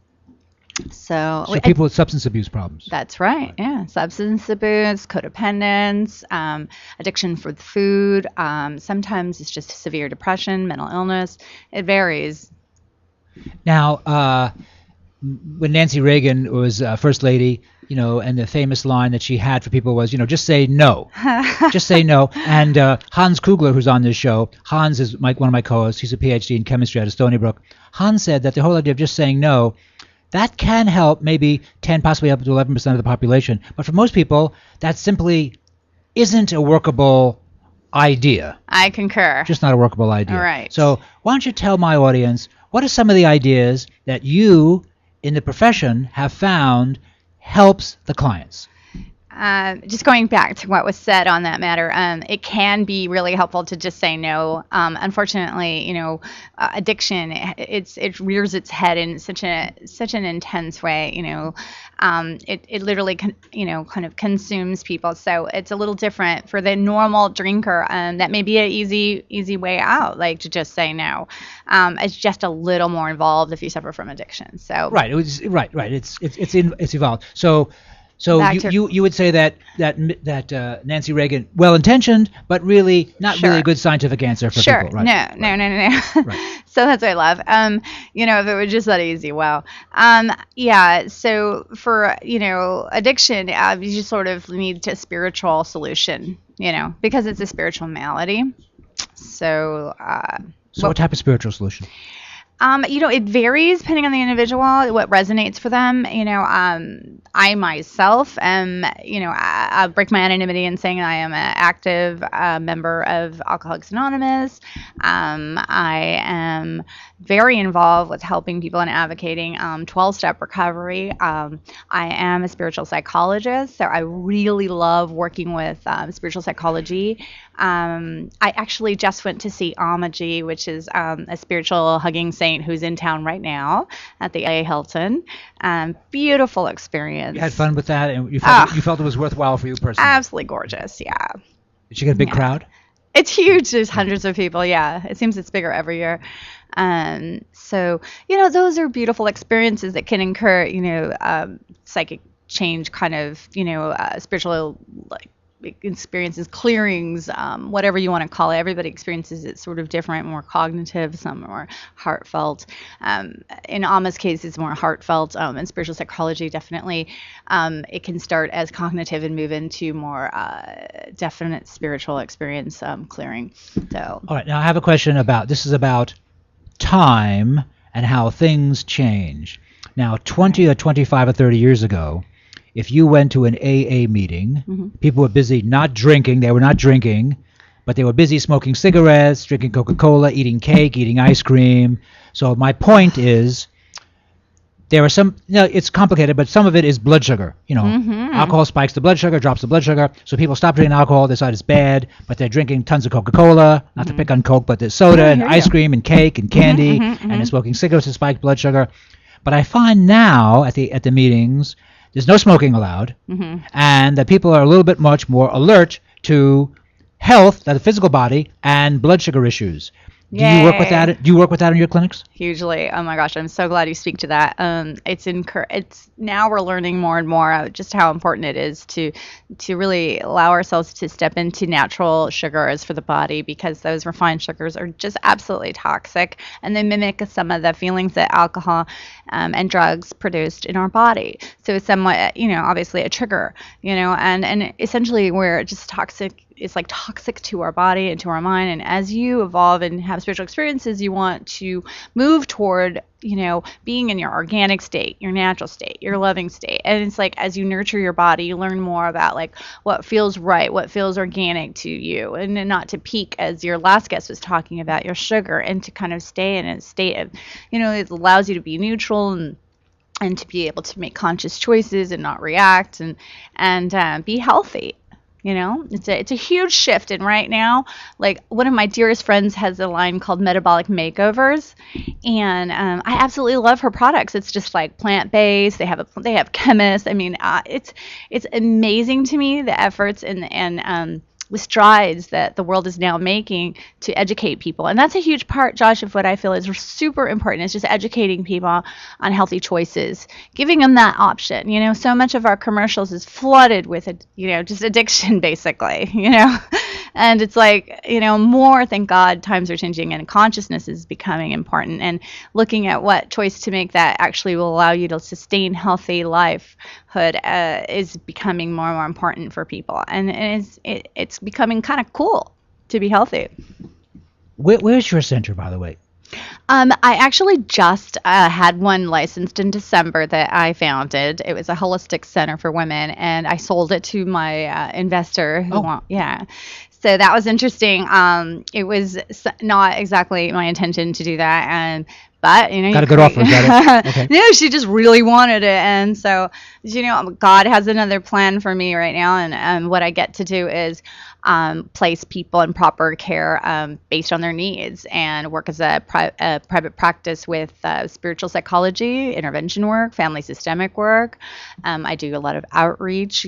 So people with substance abuse problems. That's right. Yeah. Substance abuse, codependence, addiction for food. Sometimes it's just severe depression, mental illness. It varies. Now, when Nancy Reagan was First Lady, and the famous line that she had for people was, just say no. Just say no. And Hans Kugler, who's on this show, Hans is one of my co-hosts. He's a Ph.D. in chemistry out of Stony Brook. Hans said that the whole idea of just saying no, that can help maybe 10, possibly up to 11% of the population. But for most people, that simply isn't a workable idea. I concur. Just not a workable idea. All right. So why don't you tell my audience, what are some of the ideas that you in the profession have found helps the clients? Just going back to what was said on that matter, it can be really helpful to just say no. Unfortunately, addiction, it rears its head in such an intense way. It literally kind of consumes people. So it's a little different for the normal drinker. That may be an easy way out, like to just say no. It's just a little more involved if you suffer from addiction. So right, it's evolved. So you would say that Nancy Reagan, well-intentioned, but really not really a good scientific answer for people, right? No. Right. So that's what I love. If it was just that easy, wow. So for, addiction, you just sort of need a spiritual solution, because it's a spiritual malady. So what type of spiritual solution? It varies depending on the individual, what resonates for them. I myself am, I'll break my anonymity in saying I am an active member of Alcoholics Anonymous. I am very involved with helping people and advocating 12-step recovery. I am a spiritual psychologist, so I really love working with spiritual psychology. I actually just went to see Amaji, which is a spiritual hugging saint who's in town right now at the A Hilton. Beautiful experience. You had fun with that, and you felt it was worthwhile for you personally. Absolutely gorgeous, yeah. Did she get a big crowd? It's huge. There's hundreds of people, yeah. It seems it's bigger every year. So, those are beautiful experiences that can incur, psychic change, kind of, spiritual experiences clearings, whatever you want to call it. Everybody experiences it sort of different, more cognitive, some more heartfelt. In Amma's case, it's more heartfelt. In spiritual psychology, definitely, it can start as cognitive and move into more definite spiritual experience clearing. So, all right, now I have a question about this is about time and how things change. Now, 20 or 25 or 30 years ago, if you went to an AA meeting, people were busy not drinking. They were not drinking, but they were busy smoking cigarettes, drinking Coca-Cola, eating cake, eating ice cream. So my point is, there are some, it's complicated, but some of it is blood sugar. Alcohol spikes the blood sugar, drops the blood sugar. So people stop drinking alcohol, they decide it's bad, but they're drinking tons of Coca-Cola, not to pick on Coke, but there's soda and ice cream and cake and candy, and they're smoking cigarettes to spike blood sugar. But I find now at the meetings, there's no smoking allowed, and that people are a little bit much more alert to health, the physical body, and blood sugar issues. Do you work with that? Do you work with that in your clinics? Hugely. Oh my gosh, I'm so glad you speak to that. It's now we're learning more and more just how important it is to really allow ourselves to step into natural sugars for the body, because those refined sugars are just absolutely toxic, and they mimic some of the feelings that alcohol and drugs produced in our body. So it's somewhat, obviously a trigger, and essentially we're just toxic. It's like toxic to our body and to our mind. And as you evolve and have spiritual experiences, you want to move toward, being in your organic state, your natural state, your loving state. And it's like, as you nurture your body, you learn more about like what feels right, what feels organic to you, and then not to peak, as your last guest was talking about, your sugar, and to kind of stay in a state of, it allows you to be neutral and to be able to make conscious choices and not react and be healthy. It's a huge shift. And right now, like, one of my dearest friends has a line called Metabolic Makeovers, and I absolutely love her products. It's just like plant-based. They have chemists. I mean, it's amazing to me, the efforts and the strides that the world is now making to educate people. And that's a huge part, Josh, of what I feel is super important, is just educating people on healthy choices, giving them that option. So much of our commercials is flooded with, just addiction, basically, And it's like, more, thank God, times are changing and consciousness is becoming important, and looking at what choice to make that actually will allow you to sustain healthy lifehood is becoming more and more important for people. And it's becoming kind of cool to be healthy. Where's your center, by the way? I actually just had one licensed in December that I founded. It was a holistic center for women, and I sold it to my investor So that was interesting. It was not exactly my intention to do that, but got a good offer. Got it. Okay. No, she just really wanted it, and so God has another plan for me right now, and what I get to do is place people in proper care based on their needs, and work as a private practice with spiritual psychology, intervention work, family systemic work. I do a lot of outreach.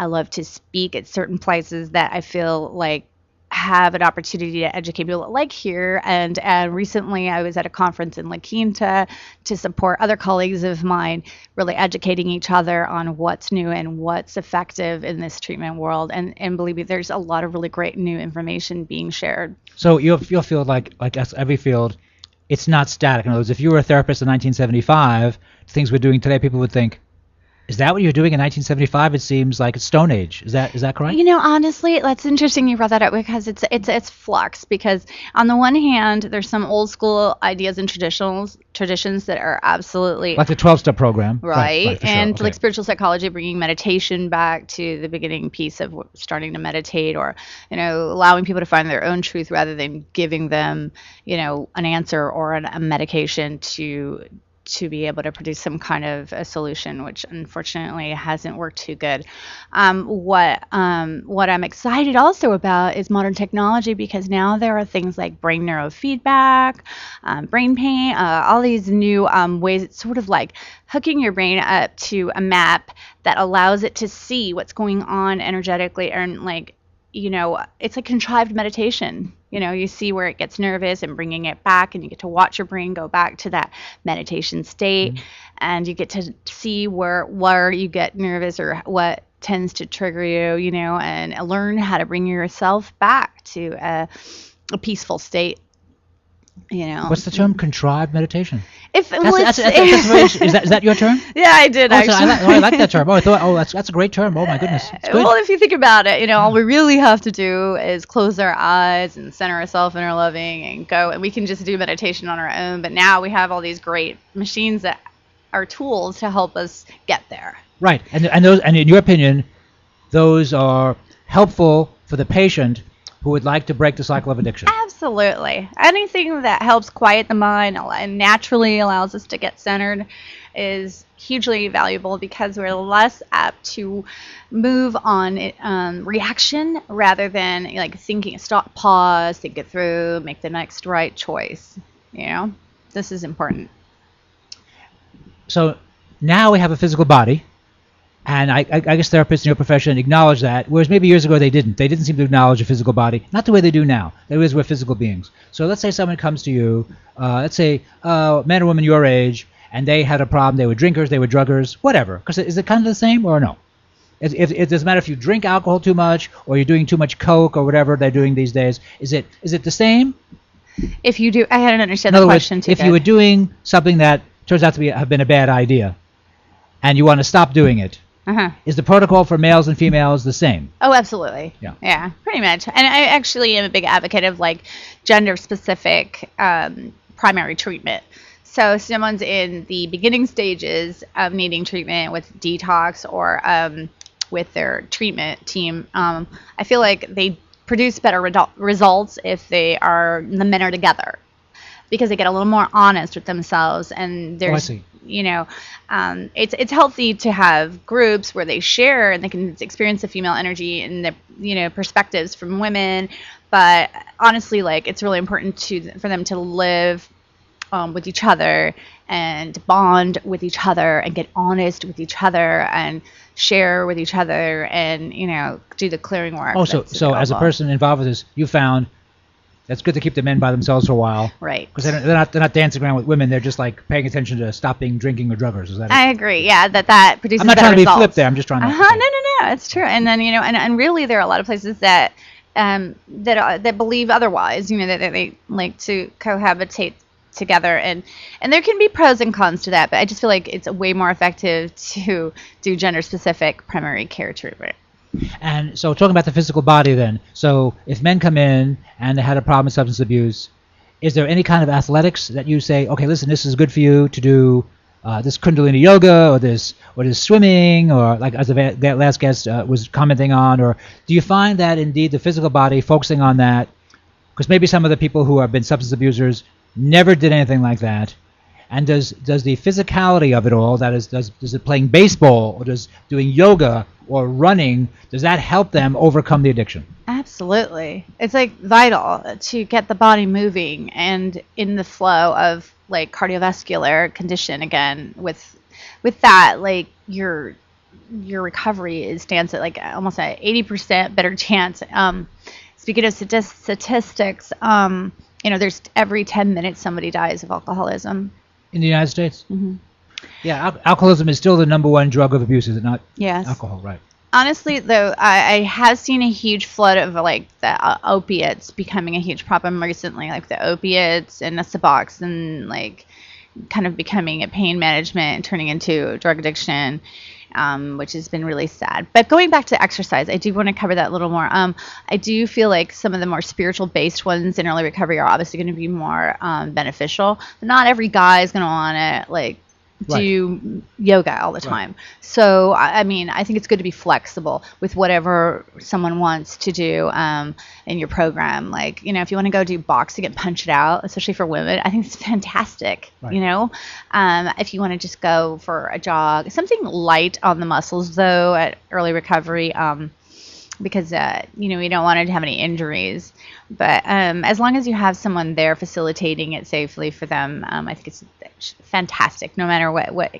I love to speak at certain places that I feel like have an opportunity to educate people, like here. And recently I was at a conference in La Quinta to support other colleagues of mine, really educating each other on what's new and what's effective in this treatment world. And believe me, there's a lot of really great new information being shared. So you'll feel like as every field, it's not static. In other words, if you were a therapist in 1975, things we're doing today, people would think, is that what you're doing in 1975? It seems like it's Stone Age. Is that correct? Honestly, that's interesting you brought that up, because it's flux. Because on the one hand, there's some old school ideas and traditions that are absolutely like the 12-step program, right? And sure. Okay. Like spiritual psychology, bringing meditation back to the beginning piece of starting to meditate, or allowing people to find their own truth rather than giving them an answer or a medication to be able to produce some kind of a solution, which unfortunately hasn't worked too good. What I'm excited also about is modern technology, because now there are things like brain neurofeedback, brain pain, all these new ways. It's sort of like hooking your brain up to a map that allows it to see what's going on energetically, and it's a contrived meditation. You see where it gets nervous and bringing it back, and you get to watch your brain go back to that meditation state, and you get to see where you get nervous, or what tends to trigger you, and learn how to bring yourself back to a peaceful state. What's the term? Contrived meditation. That's is that your term? Yeah, I did actually. I like that term. That's a great term. Oh my goodness. It's good. Well, if you think about it, all we really have to do is close our eyes and center ourselves in our loving and go, and we can just do meditation on our own. But now we have all these great machines that are tools to help us get there. Right, and in your opinion, those are helpful for the patient who would like to break the cycle of addiction. Absolutely. Anything that helps quiet the mind and naturally allows us to get centered is hugely valuable, because we're less apt to move on reaction rather than thinking, stop, pause, think it through, make the next right choice. This is important. So now we have a physical body. And I guess therapists in your profession acknowledge that, whereas maybe years ago they didn't. They didn't seem to acknowledge a physical body, not the way they do now. They always were physical beings. So let's say someone comes to you, let's say man or woman your age, and they had a problem. They were drinkers, they were druggers, whatever. Because is it kind of the same or no? It doesn't matter if you drink alcohol too much or you're doing too much coke or whatever they're doing these days. Is it the same? If you do, I hadn't understood the question too. If you were doing something that turns out to have been a bad idea, and you want to stop doing it. Is the protocol for males and females the same? Oh, absolutely. Yeah, pretty much. And I actually am a big advocate of gender-specific primary treatment. So if someone's in the beginning stages of needing treatment with detox or with their treatment team, I feel like they produce better results if the men are together, because they get a little more honest with themselves, and there's it's healthy to have groups where they share and they can experience the female energy and the perspectives from women. But honestly, it's really important for them to live with each other and bond with each other and get honest with each other and share with each other and do the clearing work. So as a person involved with this, you found that's good to keep the men by themselves for a while, right? Because they're not dancing around with women. They're just paying attention to stopping drinking or druggers. Is that? I agree. Yeah, that produces. I'm not better trying to results. be flip there. I'm just trying to. No, it's true. And then and really there are a lot of places that that believe otherwise. That they like to cohabitate together, and there can be pros and cons to that. But I just feel like it's way more effective to do gender-specific primary care treatment. And so talking about the physical body then, so if men come in and they had a problem with substance abuse, is there any kind of athletics that you say, okay, listen, this is good for you to do this Kundalini yoga or this swimming, or as that last guest was commenting on, or do you find that indeed the physical body, focusing on that, because maybe some of the people who have been substance abusers never did anything like that, and does the physicality of it all, that is, does it playing baseball or does doing yoga or running, does that help them overcome the addiction? Absolutely. It's vital to get the body moving and in the flow of cardiovascular condition again. With that, your recovery stands at almost an 80% better chance. Speaking of statistics, there's every 10 minutes somebody dies of alcoholism. In the United States? Mm-hmm. Yeah, alcoholism is still the number one drug of abuse, is it not? Yes. Alcohol, right. Honestly, though, I have seen a huge flood of the opiates becoming a huge problem recently, the opiates and the Suboxone, kind of becoming a pain management and turning into drug addiction, which has been really sad. But going back to exercise, I do want to cover that a little more. I do feel like some of the more spiritual-based ones in early recovery are obviously going to be more beneficial. But not every guy is going to want to do yoga all the time. Right. So, I think it's good to be flexible with whatever someone wants to do in your program. If you want to go do boxing and punch it out, especially for women, I think it's fantastic. Right. If you want to just go for a jog, something light on the muscles, though, at early recovery, because, we don't want to have any injuries. But as long as you have someone there facilitating it safely for them, I think it's fantastic, no matter what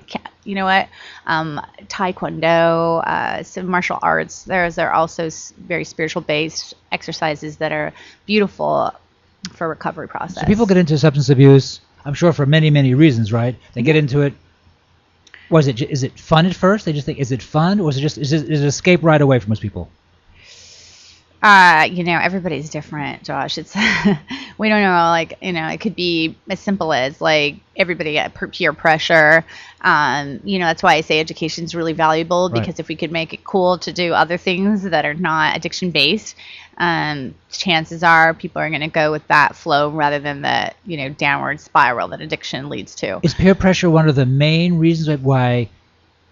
Taekwondo, some martial arts, there are also very spiritual-based exercises that are beautiful for recovery process. So people get into substance abuse, I'm sure for many, many reasons, right? They get into it Was it? Is it fun at first? They just think, is it fun, or is it escape right away for most people? Everybody's different, Josh. It's we don't know. It could be as simple as everybody at peer pressure. That's why I say education is really valuable, because if we could make it cool to do other things that are not addiction based, chances are people are going to go with that flow rather than the downward spiral that addiction leads to. Is peer pressure one of the main reasons why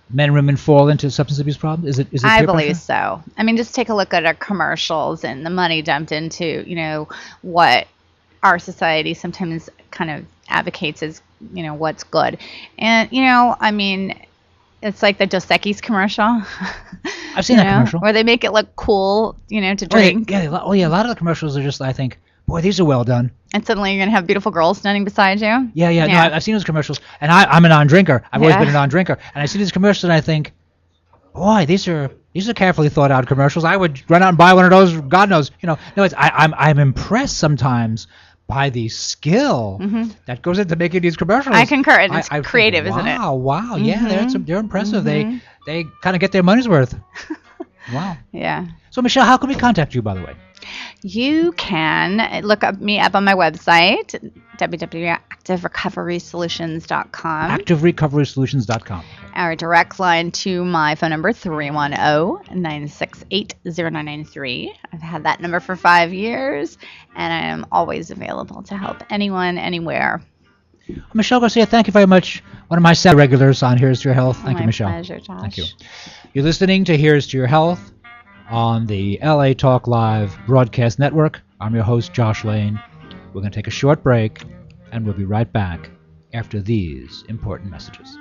men and women fall into substance abuse problems? Is it I peer believe pressure? so. I mean, just take a look at our commercials and the money dumped into, what our society sometimes kind of advocates as, what's good. And, it's like the Dos Equis commercial. I've seen that commercial. Where they make it look cool, to drink. A lot of the commercials are just, I think, boy, these are well done. And suddenly you're going to have beautiful girls standing beside you. Yeah. No, I've seen those commercials, and I'm a non-drinker. I've always been a non-drinker, and I see these commercials, and I think, boy, these are carefully thought out commercials. I would run out and buy one of those. God knows, I'm impressed sometimes by the skill that goes into making these commercials. I concur. And it's creative, isn't it? Wow. Yeah, they're impressive. They kind of get their money's worth. Wow. Yeah. So, Michelle, how can we contact you, by the way? You can look me up on my website, www.activerecoverysolutions.com. activerecoverysolutions.com. Our direct line to my phone number, 310-968-0993. I've had that number for 5 years, and I am always available to help anyone, anywhere. Michelle Garcia, thank you very much. One of my set regulars on Here's to Your Health. Thank you, Michelle. My pleasure, Josh. Thank you. You're listening to Here's to Your Health on the LA Talk Live broadcast network. I'm your host, Josh Lane. We're going to take a short break, and we'll be right back after these important messages.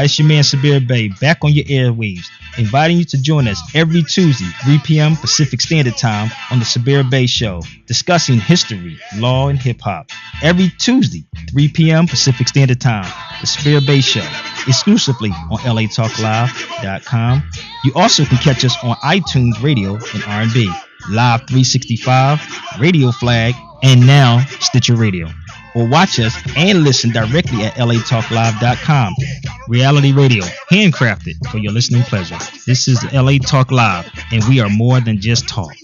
It's your man Sabir Bey back on your airwaves, inviting you to join us every Tuesday, 3 p.m. Pacific Standard Time on the Sabir Bey Show, discussing history, law, and hip-hop. Every Tuesday, 3 p.m. Pacific Standard Time, the Sabir Bey Show, exclusively on latalklive.com. You also can catch us on iTunes Radio and R&B, Live 365, Radio Flag, and now Stitcher Radio. Or watch us and listen directly at latalklive.com. Reality radio, handcrafted for your listening pleasure. This is LA Talk Live, and we are more than just talk.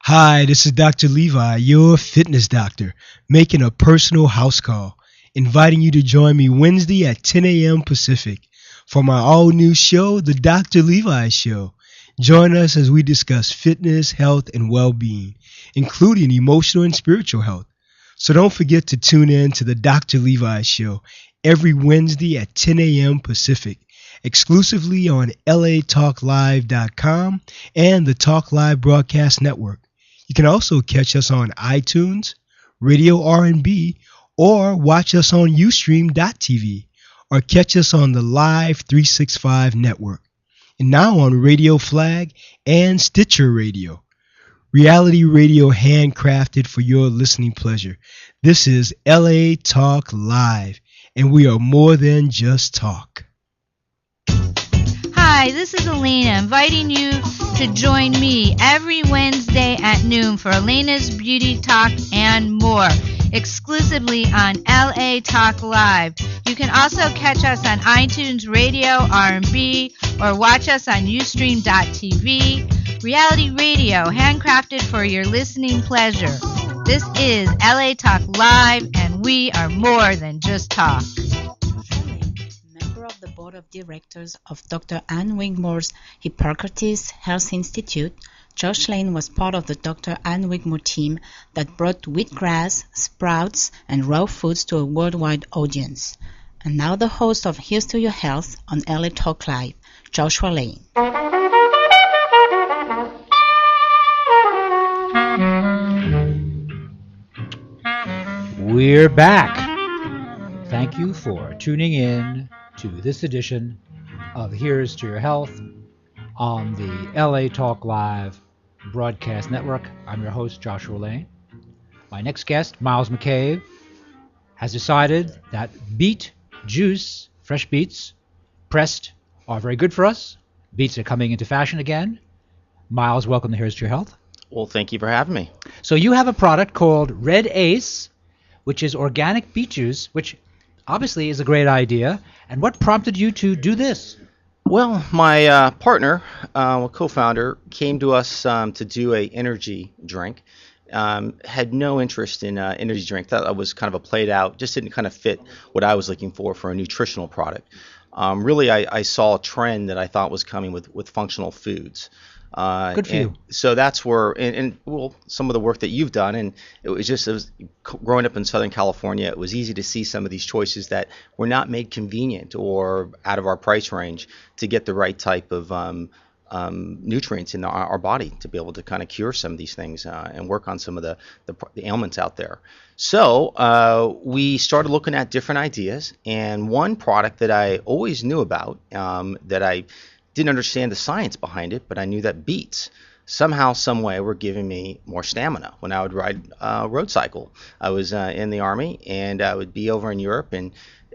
Hi, this is Dr. Levi, your fitness doctor, making a personal house call, inviting you to join me Wednesday at 10 a.m. Pacific for my all-new show, The Dr. Levi Show. Join us as we discuss fitness, health, and well-being, including emotional and spiritual health. So don't forget to tune in to the Dr. Levi Show every Wednesday at 10 a.m. Pacific exclusively on latalklive.com and the Talk Live Broadcast Network. You can also catch us on iTunes, Radio R&B, or watch us on Ustream.tv, or catch us on the Live 365 network, and now on Radio Flag and Stitcher Radio. Reality radio handcrafted for your listening pleasure. This is LA Talk Live, and we are more than just talk. Hi, this is Elena, inviting you to join me every Wednesday at noon for Elena's Beauty Talk and more, exclusively on LA Talk Live. You can also catch us on iTunes Radio, R&B, or watch us on Ustream.tv. Reality radio, handcrafted for your listening pleasure. This is LA Talk Live, and we are more than just talk. Member of the Board of Directors of Dr. Ann Wigmore's Hippocrates Health Institute, Josh Lane was part of the Dr. Ann Wigmore team that brought wheatgrass, sprouts, and raw foods to a worldwide audience. And now the host of Here's to Your Health on LA Talk Live, Joshua Lane. We're back. Thank you for tuning in to this edition of Here's to Your Health on the LA Talk Live Broadcast Network. I'm your host, Joshua Lane. My next guest, Miles McCabe, has decided that beet juice, fresh beets, pressed, are very good for us. Beets are coming into fashion again. Miles, welcome to Here's to Your Health. Well, thank you for having me. So you have a product called Red Ace, which is organic beet juice, which obviously is a great idea. And what prompted you to do this? Well, my partner, co-founder, came to us to do a energy drink. Had no interest in energy drink. Thought that was kind of a played out, just didn't kind of fit what I was looking for a nutritional product. Really, I saw a trend that I thought was coming with functional foods. Good for you. So that's where, well, some of the work that you've done, and it was growing up in Southern California, it was easy to see some of these choices that were not made convenient or out of our price range to get the right type of nutrients in our body to be able to kind of cure some of these things and work on some of the ailments out there. So we started looking at different ideas, and one product that I always knew about that I didn't understand the science behind it, but I knew that beets somehow, some way were giving me more stamina when I would ride road cycle. I was in the Army, and I would be over in Europe, and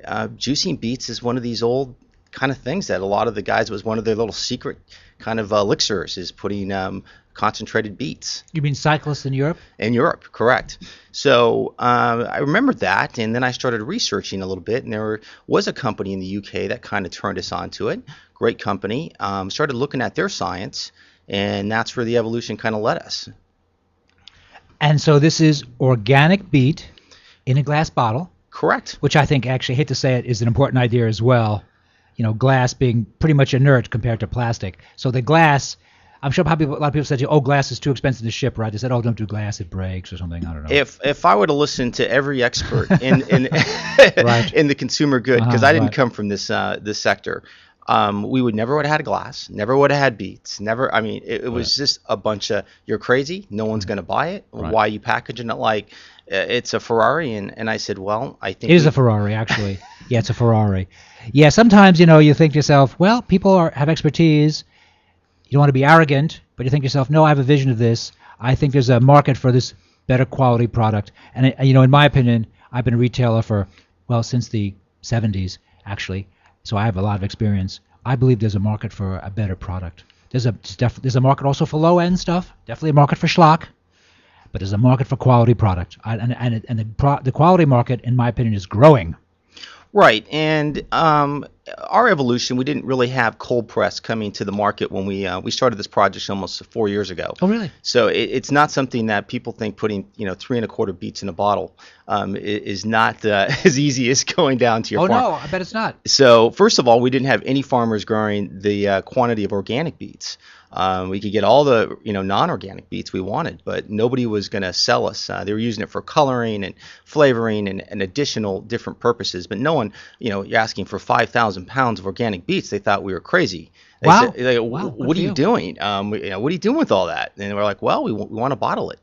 juicing beets is one of these old kind of things that a lot of the guys, was one of their little secret kind of elixirs, is putting concentrated beets. You mean cyclists in Europe? In Europe, correct. So I remembered that, and then I started researching a little bit, and there was a company in the UK that kind of turned us onto it. Great company. Started looking at their science, and that's where the evolution kind of led us. And so this is organic beet in a glass bottle. Correct. Which I think, actually, hate to say it, is an important idea as well. You know, glass being pretty much inert compared to plastic. So the glass, I'm sure a lot of people said to you, oh, glass is too expensive to ship, right? They said, oh, don't do glass, it breaks or something. I don't know. If I were to listen to every expert in right. in the consumer good, because I didn't right. come from this sector, we would never would have had glass, never would have had beets, never. I mean, it was just a bunch of, you're crazy, no one's going to buy it. Right. Why are you packaging it like it's a Ferrari? And I said, well, I think it is a Ferrari, actually. Yeah, it's a Ferrari. Yeah, sometimes, you think to yourself, well, people have expertise. You don't want to be arrogant, but you think to yourself, no, I have a vision of this. I think there's a market for this better quality product. And, in my opinion, I've been a retailer since the 70s, actually. So I have a lot of experience. I believe there's a market for a better product. There's a market also for low-end stuff. Definitely a market for schlock. But there's a market for quality product. The quality market, in my opinion, is growing. Right, and our evolution, we didn't really have cold press coming to the market when we started this project almost 4 years ago. Oh, really? So it's not something that people think putting 3 1/4 beets in a bottle is not as easy as going down to your farm. Oh no, I bet it's not. So first of all, we didn't have any farmers growing the quantity of organic beets. We could get all the non-organic beets we wanted, but nobody was going to sell us. They were using it for coloring and flavoring and additional different purposes. But no one, you're asking for 5,000 1,000 pounds of organic beets, they thought we were crazy. They Wow. said, like, Wow, good what are for you you. doing? What are you doing with all that? And we're like, well, we want to bottle it.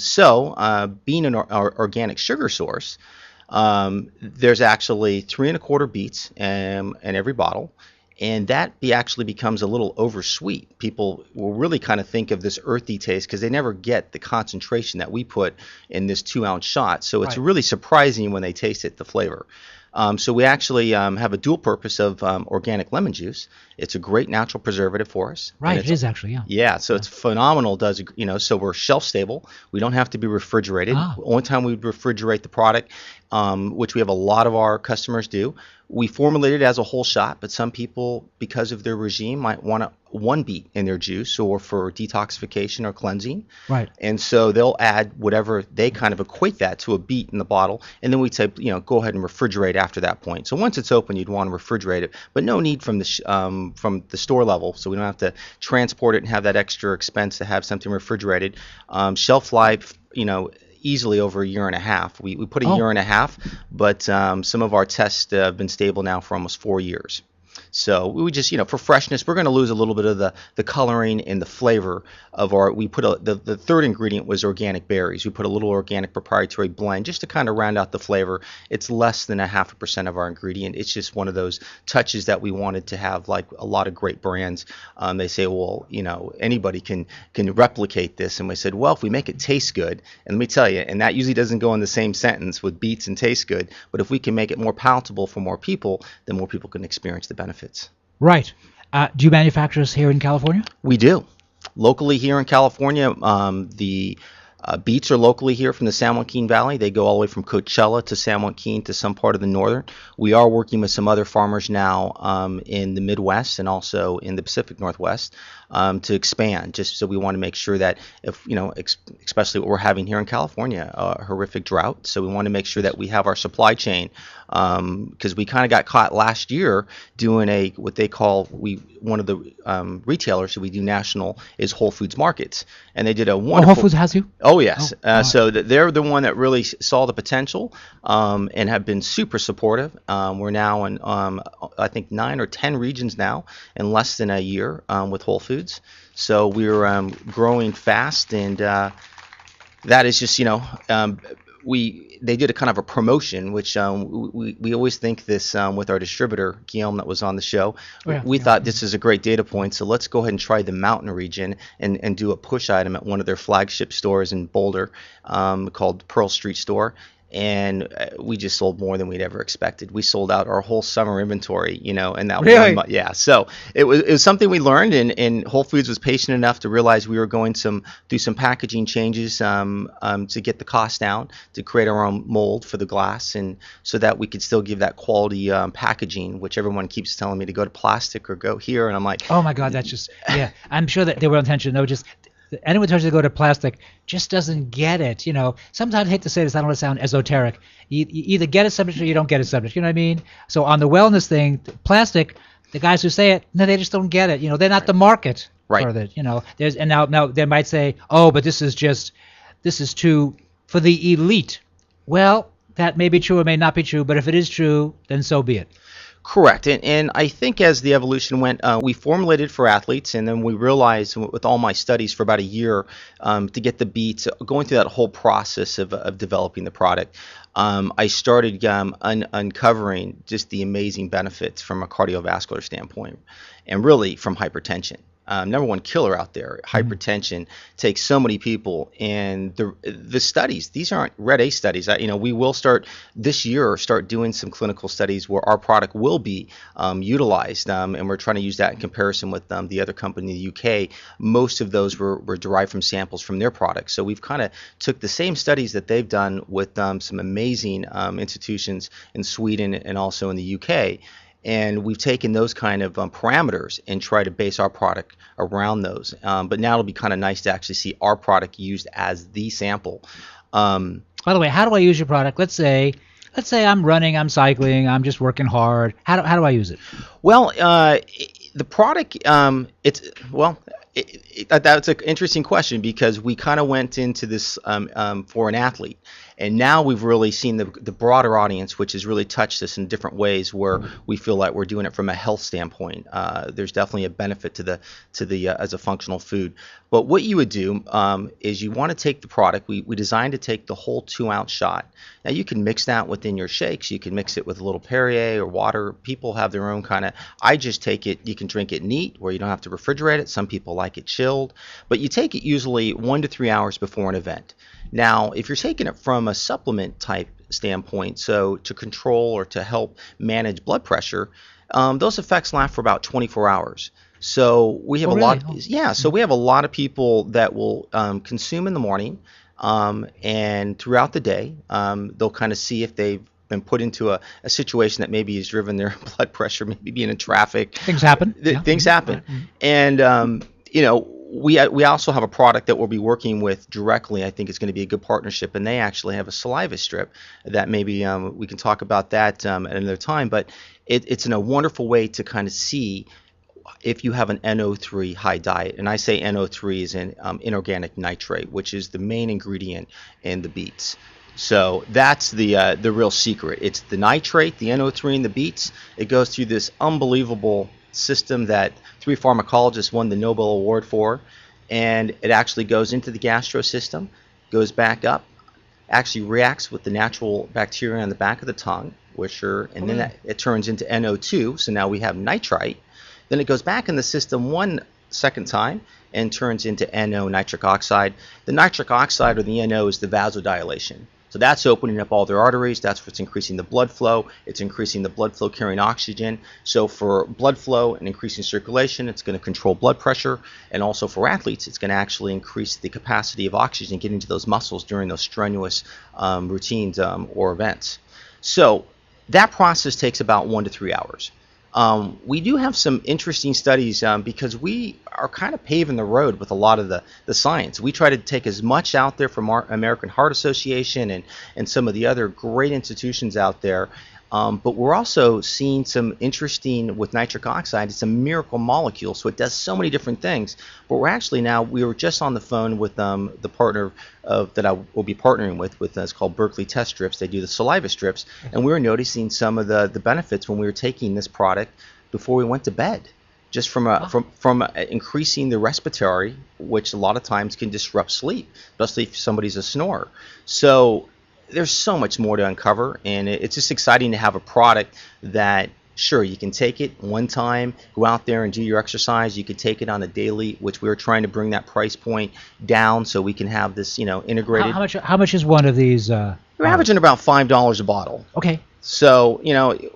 So being an organic sugar source, there's actually 3¼ beets in every bottle. And that actually becomes a little oversweet. People will really kind of think of this earthy taste because they never get the concentration that we put in this 2-ounce shot. So it's Right. really surprising when they taste it, the flavor. So we actually have a dual purpose of organic lemon juice. It's a great natural preservative for us. Right, And it is actually, yeah. Yeah, so it's phenomenal. So we're shelf stable. We don't have to be refrigerated. Ah. Only time we refrigerate the product, which we have a lot of our customers do. We formulate it as a whole shot, but some people, because of their regime, might want one beet in their juice or for detoxification or cleansing. Right. And so they'll add whatever they kind of equate that to a beet in the bottle, and then we'd say, go ahead and refrigerate after that point. So once it's open, you'd want to refrigerate it, but no need from the store level, so we don't have to transport it and have that extra expense to have something refrigerated. Shelf life, easily over 1.5 years. We put a 1.5 year, but some of our tests have been stable now for almost 4 years. So we just, for freshness, we're going to lose a little bit of the coloring and the flavor of we put the third ingredient was organic berries. We put a little organic proprietary blend just to kind of round out the flavor. It's less than 0.5% of our ingredient. It's just one of those touches that we wanted to have, like a lot of great brands. They say, well, anybody can replicate this. And we said, well, if we make it taste good, and let me tell you, and that usually doesn't go in the same sentence with beets and taste good, but if we can make it more palatable for more people, then more people can experience the benefits. Right. Do you manufacture this here in California? We do. Locally here in California, the beets are locally here from the San Joaquin Valley. They go all the way from Coachella to San Joaquin to some part of the northern. We are working with some other farmers now in the Midwest and also in the Pacific Northwest to expand, just so we want to make sure that if, especially what we're having here in California, a horrific drought. So we want to make sure that we have our supply chain, because we kind of got caught last year doing what they call, one of the retailers that we do national is Whole Foods Markets. And they did a wonderful... Whole Foods has you? Oh, yes. So they're the one that really saw the potential and have been super supportive. We're now in, I think, 9 or 10 regions now in less than a year with Whole Foods. So we're growing fast, and that is just, they did a kind of a promotion, which we always think this with our distributor, Guillaume, that was on the show. We thought this is a great data point, so let's go ahead and try the mountain region and do a push item at one of their flagship stores in Boulder called Pearl Street Store. And we just sold more than we'd ever expected. We sold out our whole summer inventory, in that Really? 1 month. Yeah, so it was something we learned, and Whole Foods was patient enough to realize we were going do some packaging changes to get the cost down, to create our own mold for the glass, and so that we could still give that quality packaging, which everyone keeps telling me to go to plastic or go here, and I'm like, oh my God, that's just, yeah. I'm sure that they were intentional. No, just anyone who tells you to go to plastic just doesn't get it. Sometimes I hate to say this, I don't want to sound esoteric. You either get a subject or you don't get a subject. You know what I mean? So on the wellness thing, plastic, the guys who say it, no, they just don't get it. They're not the market for it. There's, and now they might say, oh, but this is too for the elite. Well, that may be true or may not be true, but if it is true, then so be it. Correct. And I think as the evolution went, we formulated for athletes, and then we realized with all my studies for about a year to get the beets, going through that whole process of developing the product, I started uncovering just the amazing benefits from a cardiovascular standpoint and really from hypertension. Number one killer out there, hypertension, takes so many people, and the studies, these aren't Red A studies. We will start doing some clinical studies where our product will be utilized, and we're trying to use that in comparison with the other company in the UK. Most of those were derived from samples from their products. So we've kind of took the same studies that they've done with some amazing institutions in Sweden and also in the UK. And we've taken those kind of parameters and try to base our product around those. But now it'll be kind of nice to actually see our product used as the sample. By the way, how do I use your product? Let's say I'm running, I'm cycling, I'm just working hard. How do I use it? Well, the product, that's an interesting question, because we kind of went into this for an athlete. And now we've really seen the broader audience, which has really touched us in different ways, where we feel like we're doing it from a health standpoint. There's definitely a benefit to the as a functional food. But what you would do is you want to take the product. We designed to take the whole 2-ounce shot. Now you can mix that within your shakes. You can mix it with a little Perrier or water. People have their own kind of. I just take it. You can drink it neat, where you don't have to refrigerate it. Some people like it chilled, but you take it usually 1 to 3 hours before an event. Now, if you're taking it from a supplement type standpoint, so to control or to help manage blood pressure, those effects last for about 24 hours. So we have So we have a lot of people that will consume in the morning, and throughout the day, they'll kind of see if they've been put into a situation that maybe has driven their blood pressure, maybe being in traffic. Things happen. Things happen, and we also have a product that we'll be working with directly. I think it's going to be a good partnership, and they actually have a saliva strip that maybe we can talk about that at another time. But it's in a wonderful way to kind of see if you have an NO3 high diet. And I say NO3 is an inorganic nitrate, which is the main ingredient in the beets. So that's the real secret. It's the nitrate, the NO3 in the beets. It goes through this unbelievable system that 3 pharmacologists won the Nobel Award for, and it actually goes into the gastro system, goes back up, actually reacts with the natural bacteria on the back of the tongue, then it turns into NO2, so now we have nitrite. Then it goes back in the system one second time and turns into NO, nitric oxide. The nitric oxide, or the NO, is the vasodilation. So that's opening up all their arteries. That's what's increasing the blood flow. It's increasing the blood flow carrying oxygen. So for blood flow and increasing circulation, it's going to control blood pressure. And also for athletes, it's going to actually increase the capacity of oxygen getting to those muscles during those strenuous routines or events. So that process takes about 1 to 3 hours. We do have some interesting studies because we are kind of paving the road with a lot of the science. We try to take as much out there from our American Heart Association and some of the other great institutions out there. But we're also seeing some interesting with nitric oxide. It's a miracle molecule, so it does so many different things. But we were just on the phone with the partner that I will be partnering with it's called Berkeley Test Strips. They do the saliva strips, and we were noticing some of the benefits when we were taking this product before we went to bed. Just from increasing the respiratory, which a lot of times can disrupt sleep, especially if somebody's a snorer. So there's so much more to uncover, and it's just exciting to have a product that, sure, you can take it one time, go out there and do your exercise. You could take it on a daily, which we were trying to bring that price point down so we can have this, integrated. How much is one of these? We're averaging about $5 a bottle. Okay. So,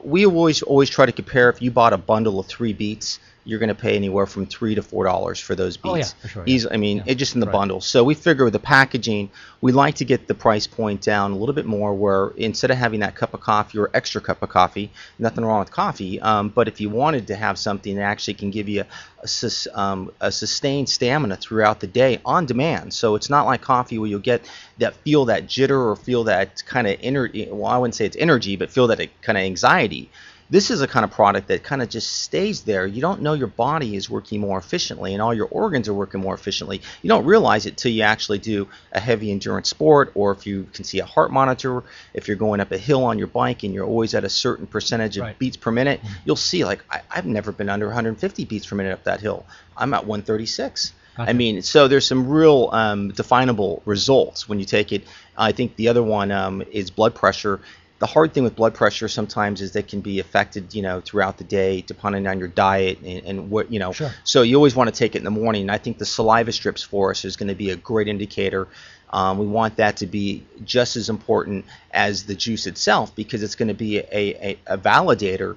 we always try to compare. If you bought a bundle of 3 beets, you're going to pay anywhere from $3 to $4 for those beets. Oh, yeah, for sure. Yeah. It's just in the bundle. So we figure with the packaging, we like to get the price point down a little bit more, where instead of having that cup of coffee or extra cup of coffee, nothing wrong with coffee, but if you wanted to have something that actually can give you a sustained stamina throughout the day on demand. So it's not like coffee where you'll feel that jitter or feel that kind of energy. Well, I wouldn't say it's energy, but feel that kind of anxiety. This is a kind of product that kind of just stays there. You don't know your body is working more efficiently and all your organs are working more efficiently. You don't realize it till you actually do a heavy endurance sport, or if you can see a heart monitor, if you're going up a hill on your bike and you're always at a certain percentage of beats per minute, you'll see, like, I've never been under 150 beats per minute up that hill. I'm at 136. Okay. So there's some real definable results when you take it. I think the other one is blood pressure. The hard thing with blood pressure sometimes is they can be affected, throughout the day, depending on your diet and what, Sure. So you always want to take it in the morning. And I think the saliva strips for us is going to be a great indicator. We want that to be just as important as the juice itself, because it's going to be a validator.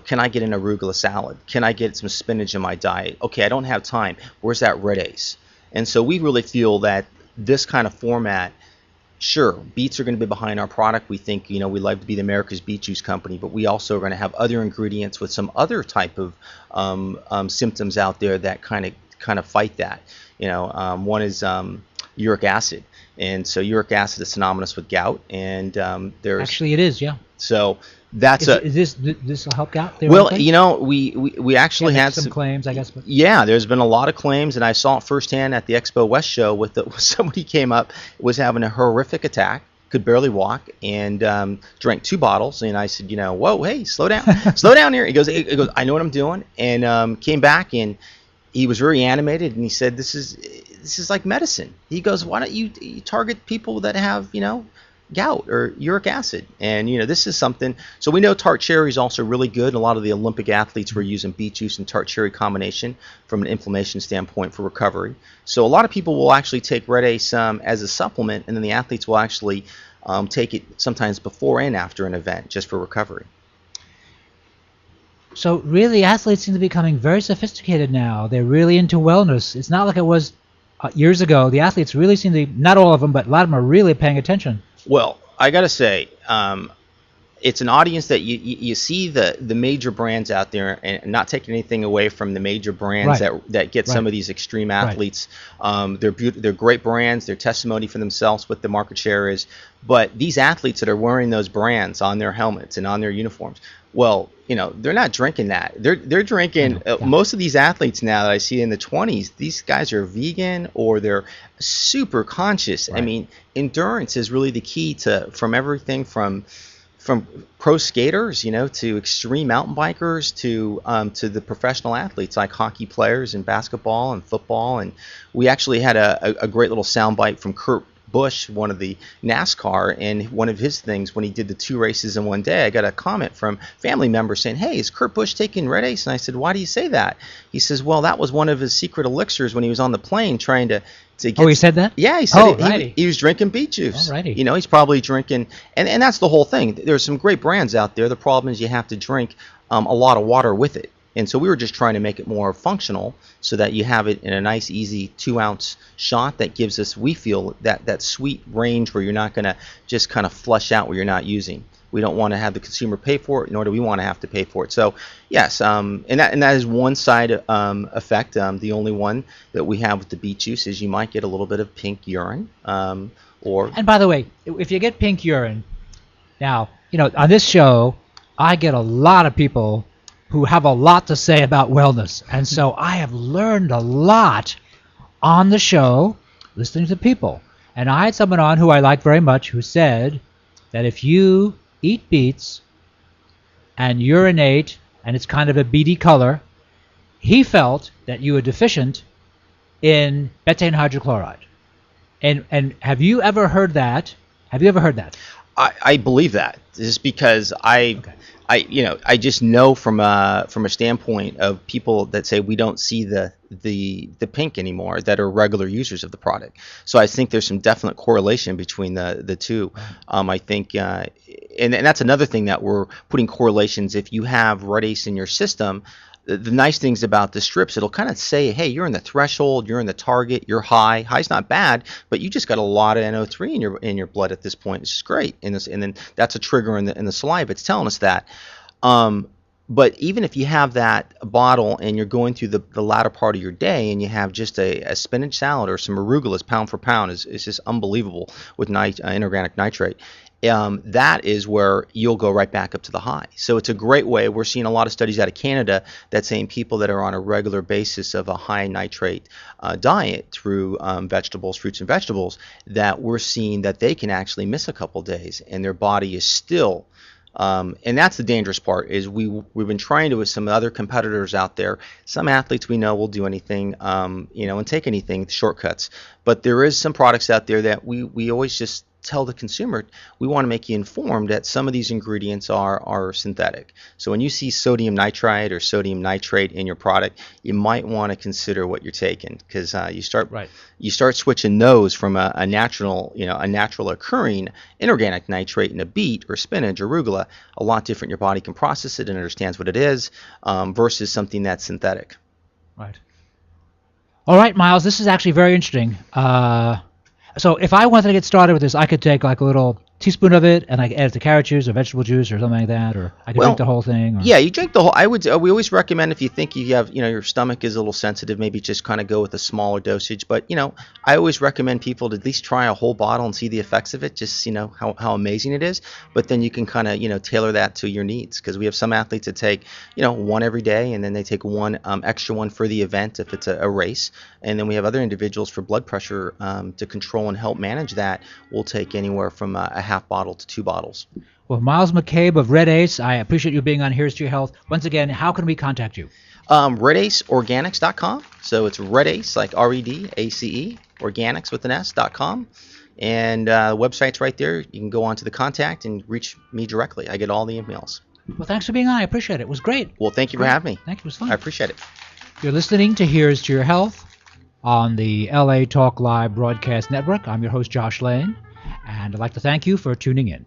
Can I get an arugula salad? Can I get some spinach in my diet? Okay, I don't have time. Where's that redase? And so we really feel that this kind of format, sure, beets are going to be behind our product. We think, we like to be the America's beet juice company, but we also are going to have other ingredients with some other type of symptoms out there that kind of fight that. One is uric acid, and so uric acid is synonymous with gout, and there's actually it is, yeah. So that's this will help gout? Well, we actually had some claims, I guess. But. Yeah, there's been a lot of claims, and I saw it firsthand at the Expo West show with somebody came up, was having a horrific attack, could barely walk, and drank 2 bottles. And I said, whoa, hey, slow down, slow down here. He goes, I know what I'm doing, and came back, and he was very animated, and he said, this is like medicine. He goes, why don't you target people that have gout or uric acid? And this is something. So we know tart cherry is also really good. A lot of the Olympic athletes were using beet juice and tart cherry combination from an inflammation standpoint for recovery. So a lot of people will actually take Red Ace as a supplement, and then the athletes will actually take it sometimes before and after an event just for recovery. So really, athletes seem to be becoming very sophisticated now. They're really into wellness. It's not like it was years ago. The athletes really seem to be, not all of them, but a lot of them are really paying attention. Well, I got to say, it's an audience that you see the major brands out there, and not taking anything away from the major brands that get some of these extreme athletes. They're great brands. They're testimony for themselves what the market share is. But these athletes that are wearing those brands on their helmets and on their uniforms, well, they're not drinking that. They're drinking. Most of these athletes now that I see in the 20s, these guys are vegan or they're super conscious. I mean, endurance is really the key from everything from pro skaters, to extreme mountain bikers, to the professional athletes like hockey players and basketball and football. And we actually had a great little soundbite from Kurt Busch, one of the NASCAR, and one of his things when he did the 2 races in one day, I got a comment from family members saying, hey, is Kurt Busch taking Red Ace? And I said, why do you say that? He says, well, that was one of his secret elixirs when he was on the plane trying to get... Oh, he said that? Yeah, he said he was drinking beet juice. Alrighty. He's probably drinking, and that's the whole thing. There's some great brands out there. The problem is you have to drink a lot of water with it. And so we were just trying to make it more functional so that you have it in a nice, easy 2-ounce shot that gives us, we feel, that sweet range where you're not going to just kind of flush out what you're not using. We don't want to have the consumer pay for it, nor do we want to have to pay for it. So, yes, and that is one side effect. The only one that we have with the beet juice is you might get a little bit of pink urine. And by the way, if you get pink urine, now, on this show, I get a lot of people who have a lot to say about wellness. And so I have learned a lot on the show listening to people. And I had someone on who I like very much who said that if you eat beets and urinate and it's kind of a beety color, he felt that you were deficient in betaine hydrochloride. And have you ever heard that? Have you ever heard that? I believe that. Just because I just know from a standpoint of people that say we don't see the pink anymore that are regular users of the product. So I think there's some definite correlation between the two. I think, and that's another thing that we're putting correlations. If you have Red Ace in your system, the nice things about the strips, it'll kind of say, hey, you're in the threshold, you're in the target, you're high. High's not bad, but you just got a lot of NO3 in your blood at this point, which is great. And then that's a trigger in the saliva. It's telling us that. But even if you have that bottle and you're going through the latter part of your day and you have just a spinach salad or some arugulas pound for pound, is just unbelievable with inorganic nitrate. That is where you'll go right back up to the high. So it's a great way. We're seeing a lot of studies out of Canada that's saying people that are on a regular basis of a high nitrate diet through vegetables, fruits and vegetables, that we're seeing that they can actually miss a couple days and their body is still and that's the dangerous part. Is we've been trying to with some other competitors out there. Some athletes we know will do anything, and take anything, shortcuts. But there is some products out there that we always just tell the consumer, we want to make you informed that some of these ingredients are synthetic. So when you see sodium nitrite or sodium nitrate in your product, you might want to consider what you're taking, because you start switching those from a natural occurring inorganic nitrate in a beet or spinach or arugula, a lot different. Your body can process it and understands what it is, versus something that's synthetic. Right. All right, Miles, this is actually very interesting. So if I wanted to get started with this, I could take like a little teaspoon of it, and I can add it to carrot juice or vegetable juice or something like that, or I can drink the whole thing. Or... Yeah, you drink the whole. I would. We always recommend if you think you have, your stomach is a little sensitive, maybe just kind of go with a smaller dosage. But I always recommend people to at least try a whole bottle and see the effects of it. Just how amazing it is. But then you can kind of tailor that to your needs, because we have some athletes that take one every day, and then they take one extra one for the event if it's a race, and then we have other individuals for blood pressure to control and help manage that. We'll take anywhere from a half bottle to 2 bottles. Well, Miles McCabe of Red Ace, I appreciate you being on Here's to Your Health. Once again, how can we contact you? RedAceOrganics.com. So it's Red Ace, like REDACE, organics with an S.com. And the website's right there. You can go on to the contact and reach me directly. I get all the emails. Well, thanks for being on. I appreciate it. It was great. Well, thank you for having me. Thank you. It was fun. I appreciate it. You're listening to Here's to Your Health on the LA Talk Live Broadcast Network. I'm your host, Josh Lane, and I'd like to thank you for tuning in.